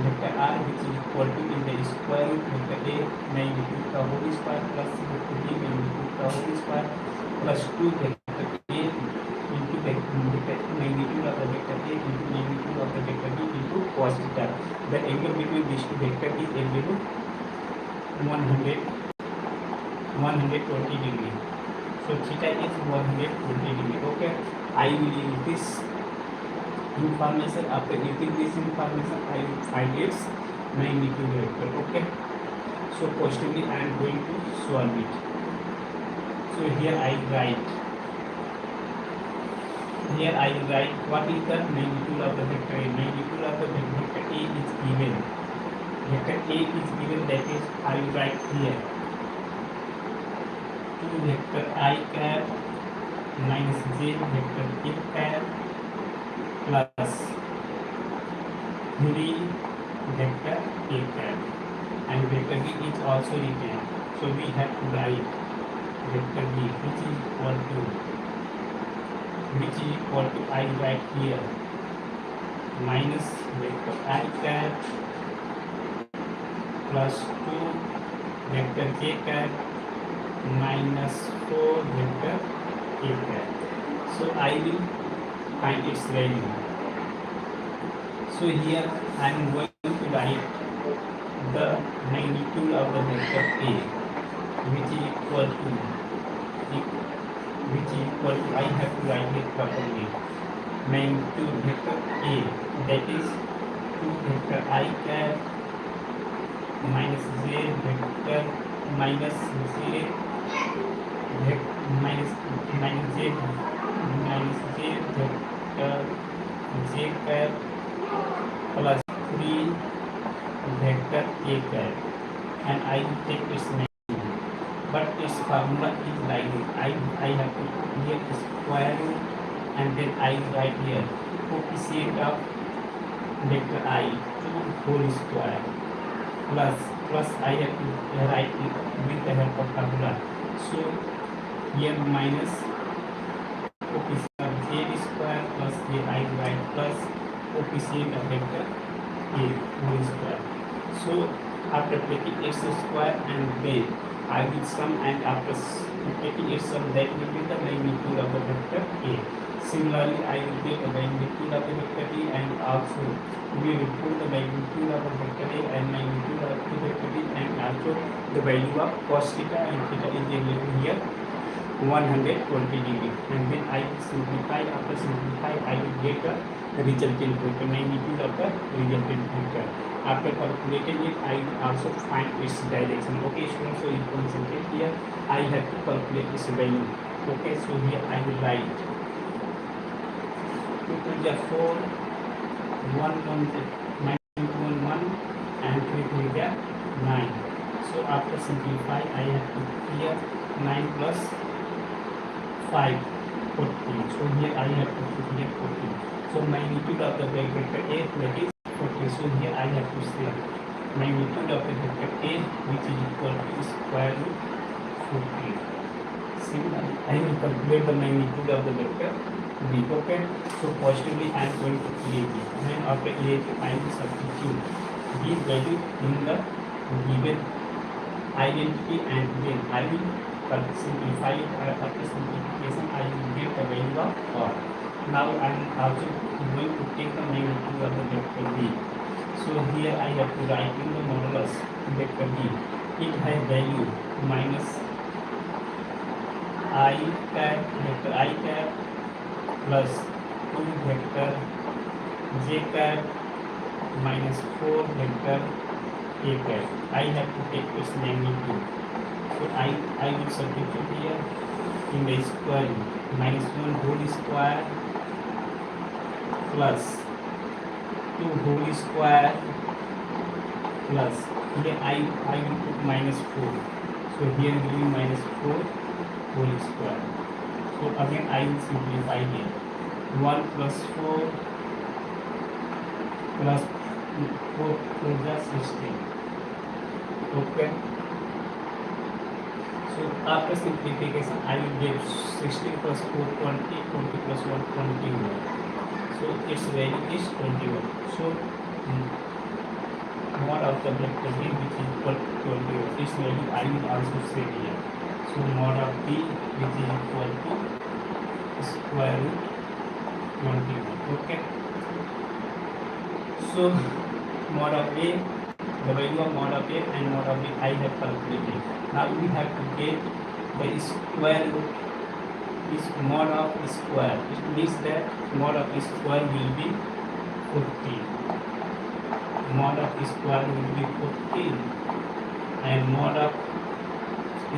vector R, which is equal to, in the square root vector A magnitude का whole square plus vector B magnitude का whole square plus 2 vector A into magnitude of the vector A into magnitude of the vector B into cos theta. The angle between these two vectors is angle 120 degree. So theta is 120 degree. Okay, I will use this information. After using this information, I will find its magnitude vector. Okay, so positively I am going to solve it. So here I write what is the magnitude of the vector A. Magnitude of the vector A is given. Vector A is given, that is I will write here 2 vector I cap minus j vector k cap plus 3 vector k cap, and vector B is also written. So we have to write vector B, which is equal to I write here minus vector I cap plus 2 vector k cap minus 4 vector k cap. So I will find its value. So here I am going to write the magnitude of the vector A, which is equal to I have to write it properly. Magnitude vector A, that is 2 vector I cap minus j vector minus j minus j vector j cap plus 3 vector a cap, and I will take its magnitude. But its formula is like this. I have to put here square root, and then I write here coefficient of vector I to whole square plus I have to write it with the help of formula. So here minus coefficient of j square plus j I write plus coefficient of vector a whole square. So after taking x square and then I will sum, and after taking its sum, that will be the magnitude of the vector A. Similarly, I will get the magnitude of the vector A, and also we will put the magnitude of the vector A and magnitude of the vector B, and also the value of cos theta, and theta is here 120 degree. And then I will simplify. After simplify, I will get the resultant vector, magnitude of the resultant vector. After calculating it, I will also find its direction. Okay, students, so you concentrate here. I have to calculate its value. Okay, so here I will write 2 to the 4, 1 and 3 to the 9. So after simplify, I have to here 9 plus 5, 14. So here I have to put here 14. So magnitude of the vector A, that is 14. So here I have to say magnitude of the vector A, which is equal to square root 14. Similarly, I will calculate the magnitude of the vector B. Okay, so positively I am going to create it, and after creating I will substitute this value in the given identity, and then I will simplify it. After simplification, I will get the value of R. Now I am also going to take the magnitude of the vector B. So here I have to write in the modulus vector B. It has value minus I cap vector I cap plus 2 vector j cap minus 4 vector k cap. I have to take its magnitude. So I will substitute here in the square root minus 1 whole square plus 2 whole square plus here I will put minus 4. So here will be minus 4 whole square. So again I will simplify here. 1 plus 4 plus 4 plus 16. Okay. So after simplification I will get 16 plus 4 20, 20 plus 1 21. So its value is 21. So mod of the vector B which is equal to 21. This value I will also say here. So mod of B which is equal to square root 21. Okay. So mod of A, the value of mod of A and mod of B I have calculated. Now we have to get the square root is mod of square. It means that mod of square will be 14. Mod of square will be 14 and mod of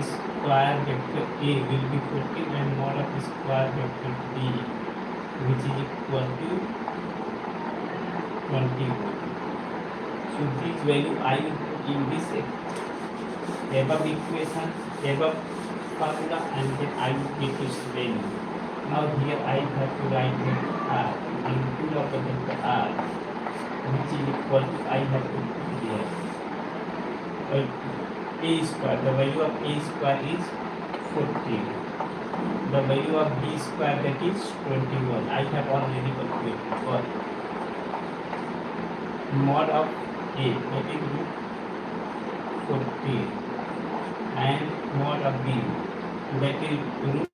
square vector A will be 14 and mod of square vector B which is equal to 21. So this value I will put in this above equation, above formula, and then I will get this value. Now here I have to write vector R and two of the vector R which is equal to I have to put here A square. The value of A square is 14. The value of B square that is 21. I have already calculated for mod of A that is root 14 and mod of B that is root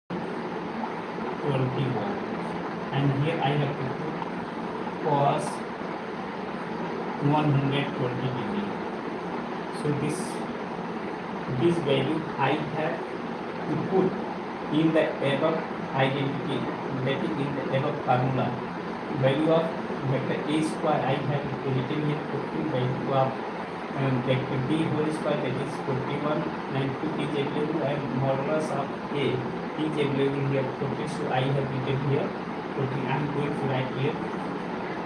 21 and here I have to put cos 120 degree. So this value I have to put in the above identity, that is in the above formula. Value of vector A square I have written here 14, value of vector B whole square that is 41 and 2 is available and modulus of A is available here 40. So I have written here 40. I am going to write here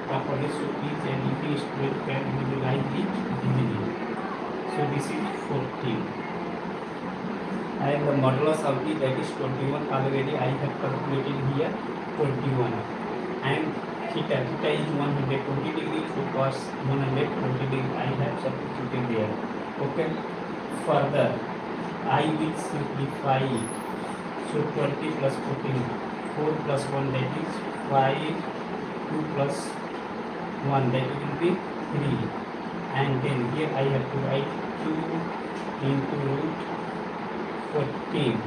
properly. So each and every student can visualize it easily. So this is 14 and the modulus of B that is 21 already I have calculated here 21 and theta is 120 degree. So cos 120 degree I have substituted there. Okay. Further I will simplify it. So 20 plus 14, 4 plus 1 that is 5, 2 plus 1 that will be 3 and then here I have to write 2 into root 14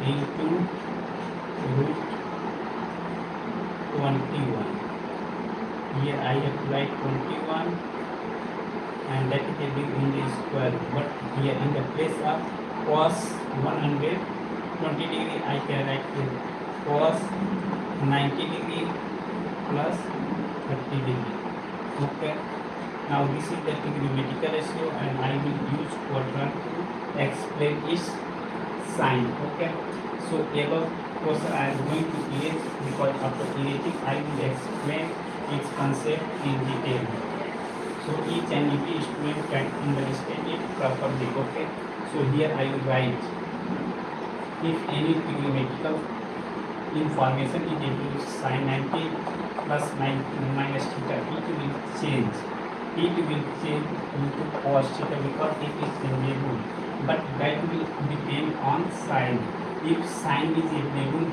into root 21. Here I have to write 21 and that is in the square root, but here in the place of cos 120 degree I can write cos 90 degree plus 30 degree. Okay. Now this is the trigonometrical ratio and I will use quadrant to explain its sign. Okay. So above question I am going to erase because after erasing I will explain its concept in detail. So each and every student can understand it properly. Okay. So here I will write if any trigonometrical information is introduced sin 90 plus minus theta, it will change into cos theta because it is changeable, but that will depend on sign. If sign is available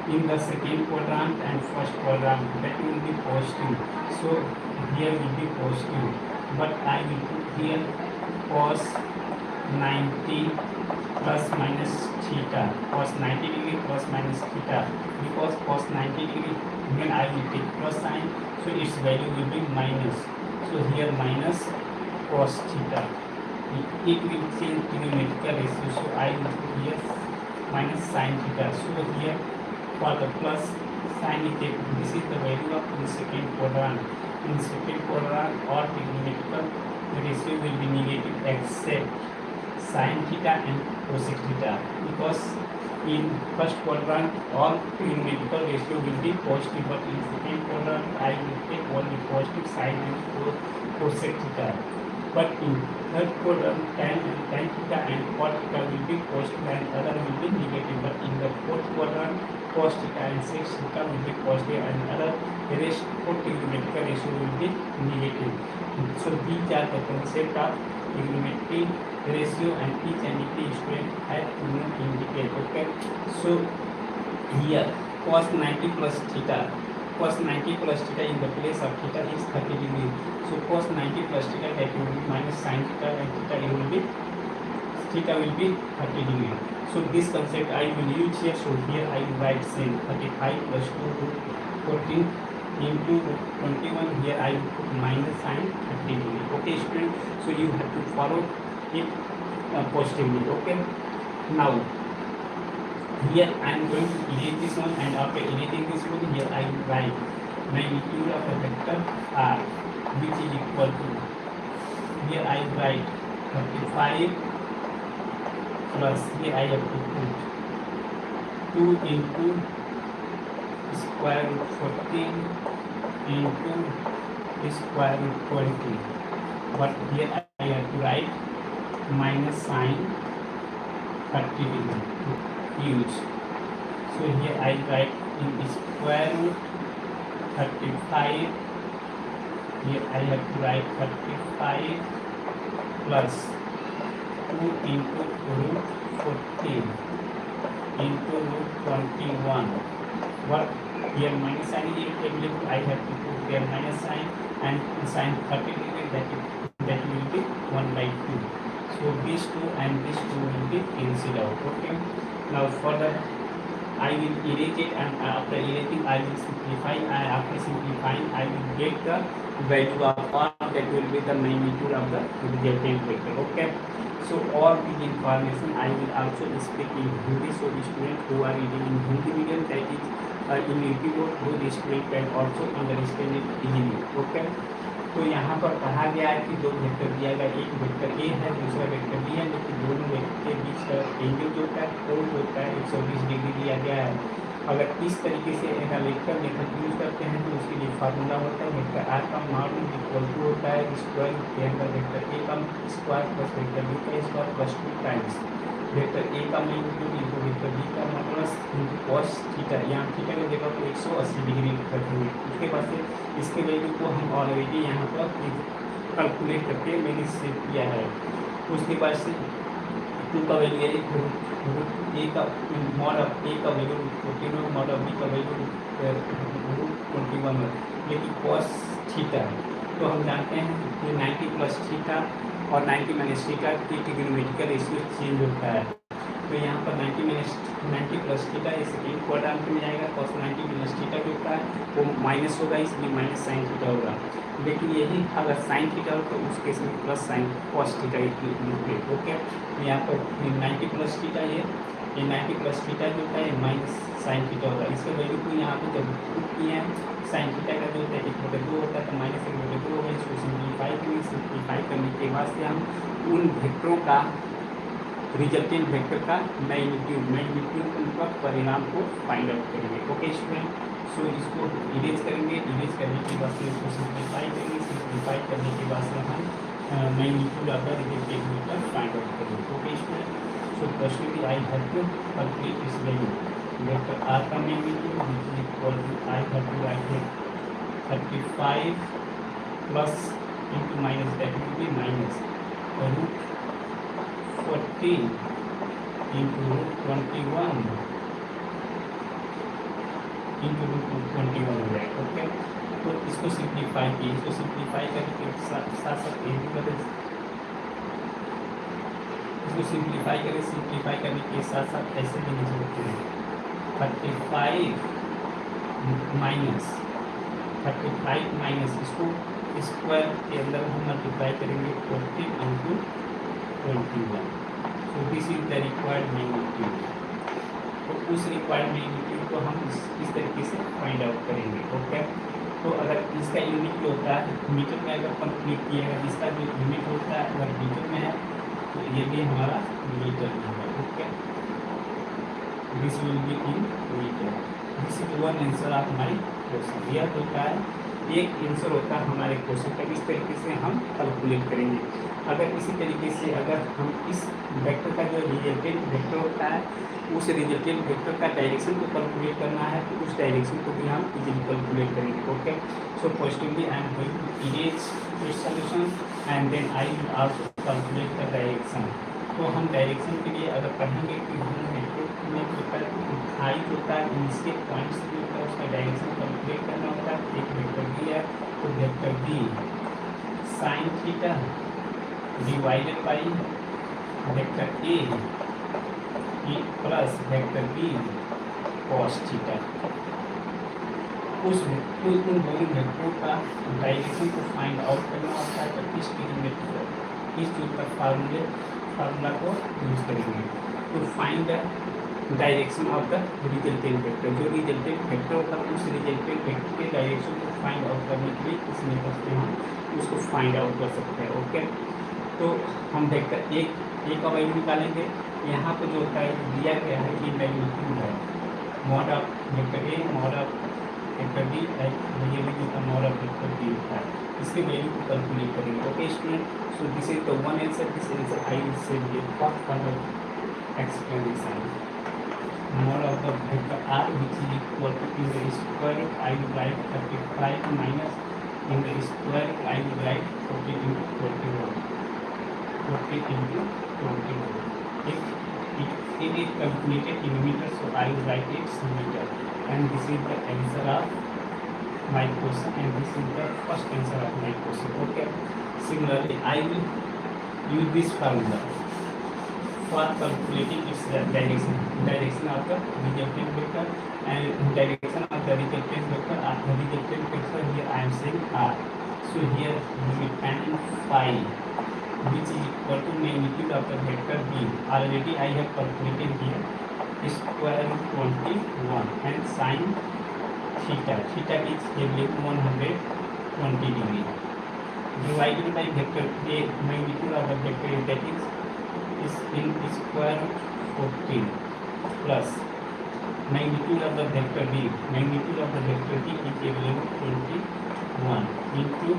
in the second quadrant and first quadrant, that will be positive. So here will be positive, but I will put here cos 90 plus minus theta, cos 90 degree plus minus theta, because cos 90 degree when I will take plus sign, so its value will be minus. So here minus cos theta. It will change trigonometrical ratio. So I will put here minus sin theta. So here for the plus sin effect, this is the value of in second quadrant. In second quadrant, all trigonometrical ratio will be negative except sin theta and cosec theta, because in first quadrant all trigonometrical ratio will be positive, but in second quadrant I will take only positive sin and cosec theta. But in third quadrant tan theta and cot theta will be positive and other will be negative. But in the fourth quadrant cos theta and sec theta will be positive and other rest for trigonometrical ratio will be negative. So these are the concept of trigonometric ratio and each and every student has to know in detail. Okay, so here cos 90 plus theta, cos 90 plus theta in the place of theta is 30 degree. So cos 90 plus theta, that will be minus sin theta, and theta will be 30 degree. So this concept I will use here. So here I will write same 35 plus 2 root 14 into 21. Here I will put minus sin 30 degree. Okay student, so you have to follow it positively. Okay, now here I am going to erase this one, and after erasing this one, here I will write magnitude of a vector r, which is equal to, here I will write 35 plus, here I have to put 2 into square root 14 into square root 20, but here I have to write minus sin 30 degree to use. So here I write in square root 35, here I have to write 35 plus 2 into root 14 into root 21. What here minus sign is available, I have to put there minus sign, and sin 30 degree, that will be 1 by 2. So these two and these two will be cancelled out. Okay, now further I will erase it, and after erasing I will simplify, and after simplifying I will get the value of r, that will be the magnitude of the resultant vector. Okay, so all the information I will also speak in Hindi, so the students who are reading in Hindi medium, that is in YouTube, those students can also understand it easily. Okay, तो यहाँ पर कहा गया है कि दो vector दिया गया, एक वेक्टर ए है, दूसरा वेक्टर बी है, लेकिन दोनों वेक्टर के बीच का एंगल जो होता है कोण होता है 120 डिग्री दिया गया है। अगर इस तरीके से एनालिटिकल मेथड यूज करते हैं तो उसके लिए फार्मूला होता है वेक्टर आर का मॉड्यूल इक्वल टू होता है स्क्वायर रूट के अंदर वेक्टर ए का स्क्वायर प्लस वेक्टर बी का स्क्वायर प्लस 2 टाइम्स वेक्टर ए का मैग्नीट्यूड इंटू वेक्टर बी का मॉडुलस इंटू कॉस थीटा। यहाँ थीटा की जगह पर 180 डिग्री रखेंगे। उसके बाद से इसके वैल्यू को हम ऑलरेडी यहाँ पर कैलकुलेट करके मैंने सेव किया है। उसके बाद से 2 का वैल्यू है रूट ए का मॉड ऑफ ए का वैल्यू रूट 14 और मॉड ऑफ बी का वैल्यू रूट 21 है, लेकिन कॉस थीटा तो हम जानते हैं कि 90 प्लस थीटा और 90 माइनस थीटा की ट्रिग्नोमेट्रिकल रेशियो चेंज होता है। तो यहाँ पर 90 प्लस थीटा ये सेकेंड क्वाड्रेंट में जाएगा, कॉस 90 माइनस थीटा जो होता है वो माइनस होगा, इसलिए माइनस साइन थीटा होगा। लेकिन यही अगर साइन थीटा हो तो उस केस में प्लस साइन कॉस थीटा होंगे। ओके, यहाँ पर 90 प्लस थीटा ये 90 प्लस थीटा जो होता है माइनस साइन थीटा होगा। इसके वैल्यू को यहाँ पर जब पुट किए हैं साइन थीटा का जो होता है 1/2 होता है, तो माइनस 1/2 होगा। इसको सिंप्लीफाई करने के बाद से हम उन वेक्टरों का रिजल्टेंट वेक्टर का मैग्नीट्यूड मतलब परिणाम को फाइंड आउट करेंगे। ओके स्टूडेंट, सो इसको इरेज करेंगे, इरेज करने के बाद से इसको सिंप्लीफाई करेंगे, सिंप्लीफाई करने के बाद से हम magnitude of the resultant vector find out करेंगे। Okay student, so firstly I have to calculate this value vector R का magnitude which is equal to I have to write here 35 plus into minus that will be minus root 14 into root 21 into root 21 हो जाएगा। Okay, तो इसको simplify किए, इसको simplify करके साथ साथ ये भी बदल, इसको सिंप्लीफाई करें, सिंप्लीफाई करने के साथ साथ ऐसे भी लिख सकते हैं 35 माइनस इसको स्क्वायर के अंदर हम मल्टीप्लाई करेंगे 40 into 21। So this is the required magnitude. तो उस रिक्वायर्ड मैग्नीट्यूड को हम इस तरीके से फाइंड आउट करेंगे। ओके, तो अगर इसका यूनिट जो होता है मीटर में अगर कंप्लीट किएगा, इसका जो यूनिट होता है अगर मीटर में है तो ये भी हमारा मीटर में है। Okay, this will be in metre. This is one answer of my question. यह होता है एक आंसर होता है हमारे क्वेश्चन का। इस तरीके से हम कैलकुलेट करेंगे। अगर इसी तरीके से अगर हम इस वेक्टर का जो रिजल्टेंट वेक्टर होता है उस रिजल्टेंट वेक्टर का डायरेक्शन को कैलकुलेट करना है तो उस डायरेक्शन को भी हम इजीली कैलकुलेट करेंगे। Okay, so firstly I am going to erase this solution and then I will also calculate the direction. तो हम डायरेक्शन के लिए अगर पढ़ेंगे कि हम वेक्टर में होता है हाइट होता है इसके पॉइंट से जो होता है उसका डायरेक्शन कैलकुलेट करना होता है। एक वेक्टर बी है तो vector B sine theta divided by vector A plus vector B cos theta. उन दोनों वेक्टरों का डायरेक्शन को फाइंड आउट करना होता है। तो इस चीज का फार्मूला को यूज करेंगे तो find the direction of the resultant vector. जो रिजल्टेंट वेक्टर होता है उस रिजल्टेंट वेक्टर के डायरेक्शन को फाइंड आउट करने के लिए इस मेथड से हम उसको फाइंड आउट कर सकते हैं। ओके, तो हम वेक्टर ए का वैल्यू निकालेंगे। यहाँ पर जो होता है दिया गया है कि मैग्नीट्यूड है mod of vector A mod of vector B variable का मॉड ऑफ वेक्टर बी होता है। इसके वैल्यू को कैलकुलेट करेंगे। Okay student, so this is the one answer. This answer I will say for explanation. Mod of the vector r which is equal to in the square root I will write 35 minus in the square root I will write 40 into 21. 40 into 21. If it is calculated in meter, so I will write it in meter. And this is the answer of my question, and this is the first answer of my question. Okay. Similarly, I will use this formula for calculating its direction of the resultant vector and direction of the resultant vector. The resultant vector here I am saying r. So here we will tan phi which is equal to magnitude of the vector b. Already I have calculated here square root 21 and sin theta. Theta is equal to 120 degree divided by vector a. Magnitude of the vector that is in square root 14 plus magnitude of the vector b. Magnitude of the vector b is equal to 21 into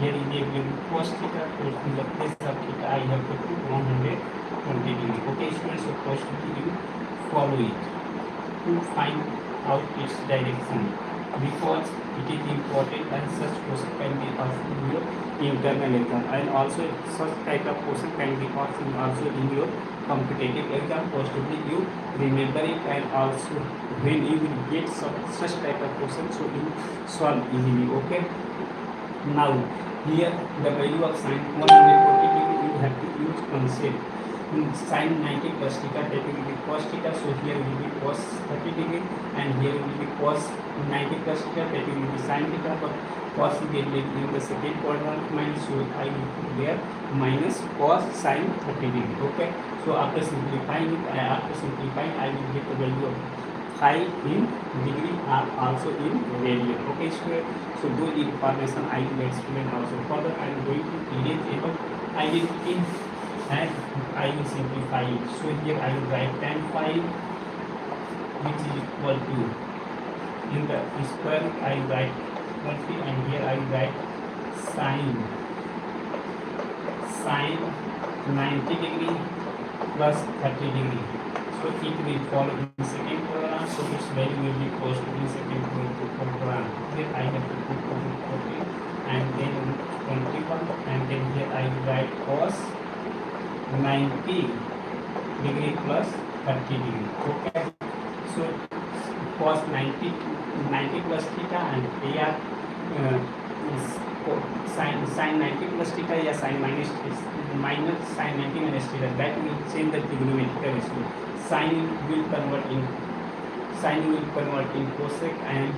here is equal to cos theta. So in the place of theta I have to put 120 degree. Okay students, so first you follow it to find out its direction because it is important and such question can be asked in your internal exam, and also such type of question can be asked also in your competitive exam. Possibly you remember it, and also when you will get such type of question, so you solve easily. Okay, now here the value of sin 140 degree you have to use concept sin 90 plus theta, that will be cos theta. So here will be cos 30 degree and here will be cos 90 plus theta, that will be sin theta. But cos is in the second quadrant minus, so I will put there minus cos sin 30 degree. Okay, so after simplifying it, I will get the value of phi in degree and also in radian. Okay student, so those information I will explain also further. I am going to erase able identity and I will simplify it. So here I will write tan phi which is equal to in the square root I will write 20 and here I will write sin 90 degree plus 30 degree. So it will fall in second quadrant, so its value will be close to the second quadrant. Here I have to put 40 and then 21 and then here I will write cos 90 degree plus 30 degree. Okay, so cos 90 plus theta and here sin 90 plus theta या sin minus sin 90 minus theta, that will change the trigonometrical ratio. Sin will convert in cosec and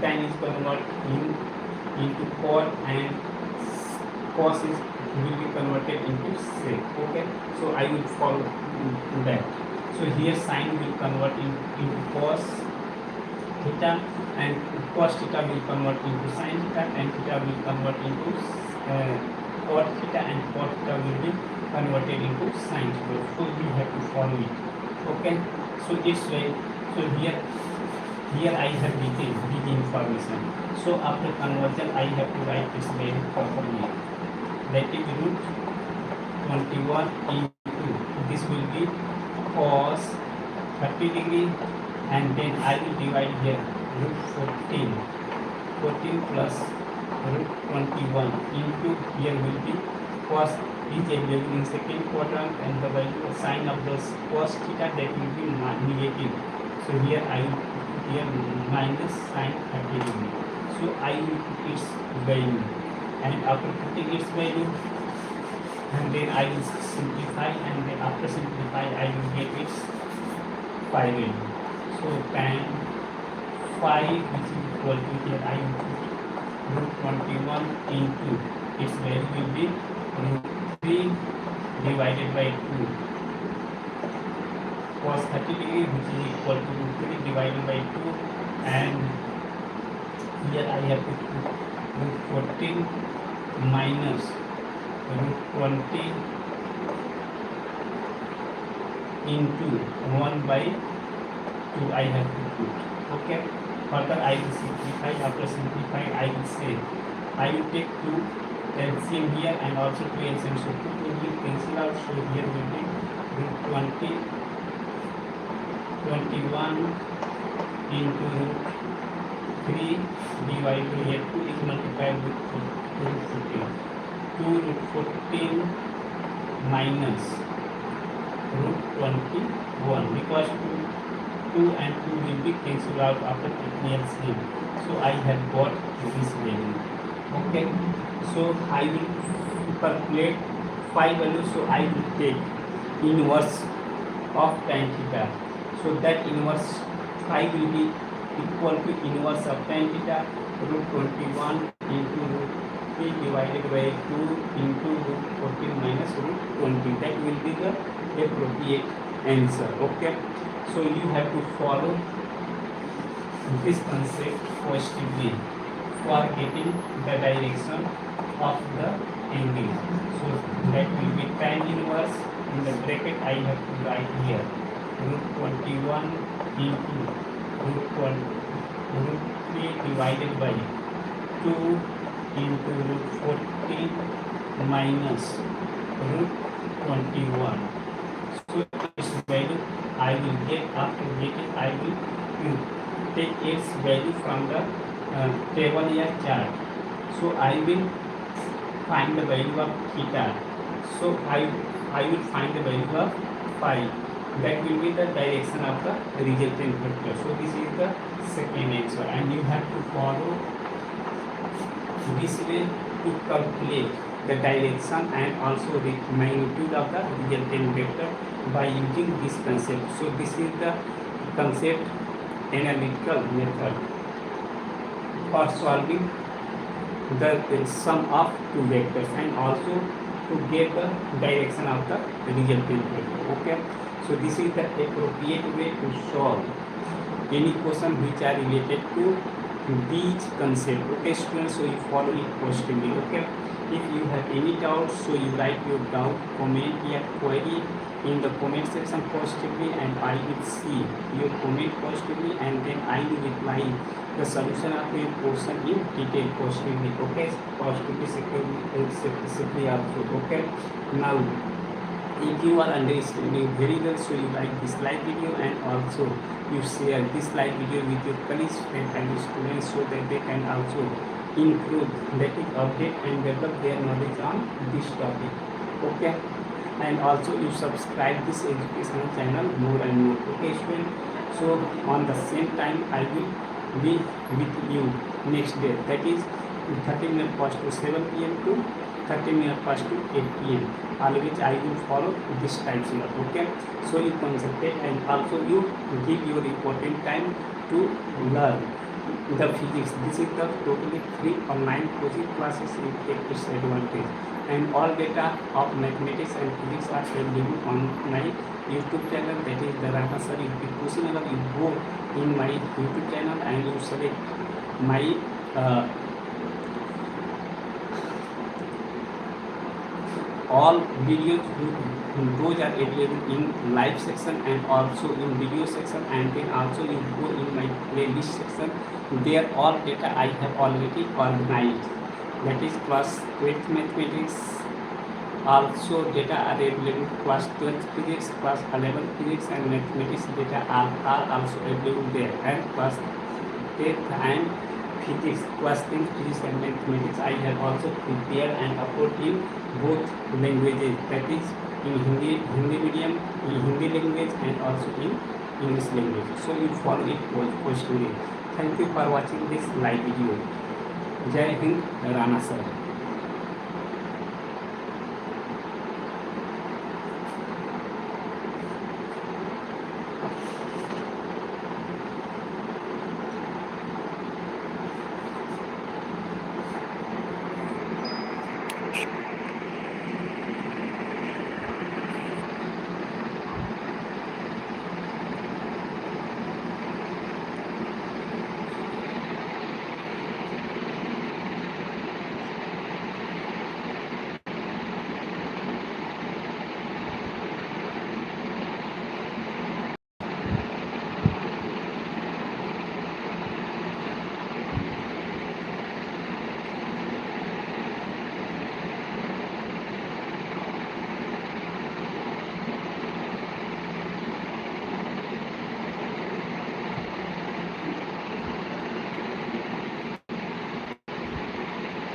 tan is convert in into cot, and cos is will be converted into sec. Okay, so I will follow that. So here sine will convert into cos theta, and cos theta will convert into sin theta, and theta will convert into cot theta, and cot theta will be converted into sin theta. So we have to follow it. Okay, so it's like, so here I have written this information. So after conversion I have to write this value properly. That is root 21 into, this will be cos 30 degree, and then I will divide here root 14 plus root 21 into, here will be cos is available in second quadrant, and the value of sine of the cos theta, that will be negative. So here I will put here minus sine 30 degree. So I will put its value, and after putting its value, and then I will simplify, and then after simplify I will get its phi value. So tan phi, which is equal to, here I will put root 21 into, its value will be root 3 divided by 2 cos 30 degree, which is equal to root 3 divided by 2, and here I have to put root 14 minus root 20 into 1 by 2 I have to put. Okay, further I will simplify. After simplifying I will say, I will take 2 LCM here and also 2 LCM, so 2 will be cancel out. So here will be root 20 21 into root 3 divided by, here 2 is multiplied with root 14, 2 root 14 minus root 21, because 2 and 2 will be cancelled out after taking LCM. So I have got this value. Okay, so I will calculate phi value. So I will take inverse of tan theta. So that inverse phi will be equal to inverse of tan theta, root 21 into root 3 divided by 2 into root 14 minus root 20. That will be the appropriate answer. Okay, so you have to follow this concept positively for getting the direction of the angle. So that will be tan inverse, in the bracket I have to write here root 21 into root 3 divided by 2 into root 14 minus root 21. So its value I will get, after getting I will take its value from the table or chart. So I will find the value of theta. So I will find the value of phi. That will be the direction of the resultant vector. So this is the second answer, and you have to follow this way to calculate the direction and also the magnitude of the resultant vector by using this concept. So this is the concept analytical method for solving the sum of two vectors and also to get the direction of the resultant vector. Okay, so this is the appropriate way to solve any question which are related to these concept. Okay students, so you follow it positively. Okay, if you have any doubts, so you write your doubt, comment your query in the comment section positively, and I will see your comment positively, and then I will reply the solution of your question in detail positively. Okay, positively securely also. Okay, now if you are understanding very well, so you like this live video and also you share this live video with your colleagues, friends and students, so that they can also improve, that is update and develop their knowledge on this topic. Okay, and also you subscribe this educational channel more and more. Okay students, so on the same time I will be with you next day, that is 30 minutes past to 7 p.m. to 30 minutes past to 8 p.m. Always I will follow this time slot. Okay, so you concentrate and also you give your important time to learn the physics. This is the totally free online coaching classes. You take its advantage. And all data of mathematics and physics are available on my YouTube channel, that is the RANA SIR UP KUSHINAGAR. You go in my YouTube channel and you select my all videos. Those are available in live section and also in video section, and then also you go in my playlist section. There all data I have already organized, that is class 12 mathematics. Also data are available class 12 physics, class 11 physics and mathematics data are also available there, and class 10th and physics, class 10 physics and mathematics I have also prepared and upload in both languages, that is in Hindi medium, in Hindi language and also in English language. So you follow it positively. Thank you for watching this live video. Jai Hind, Rana Sir.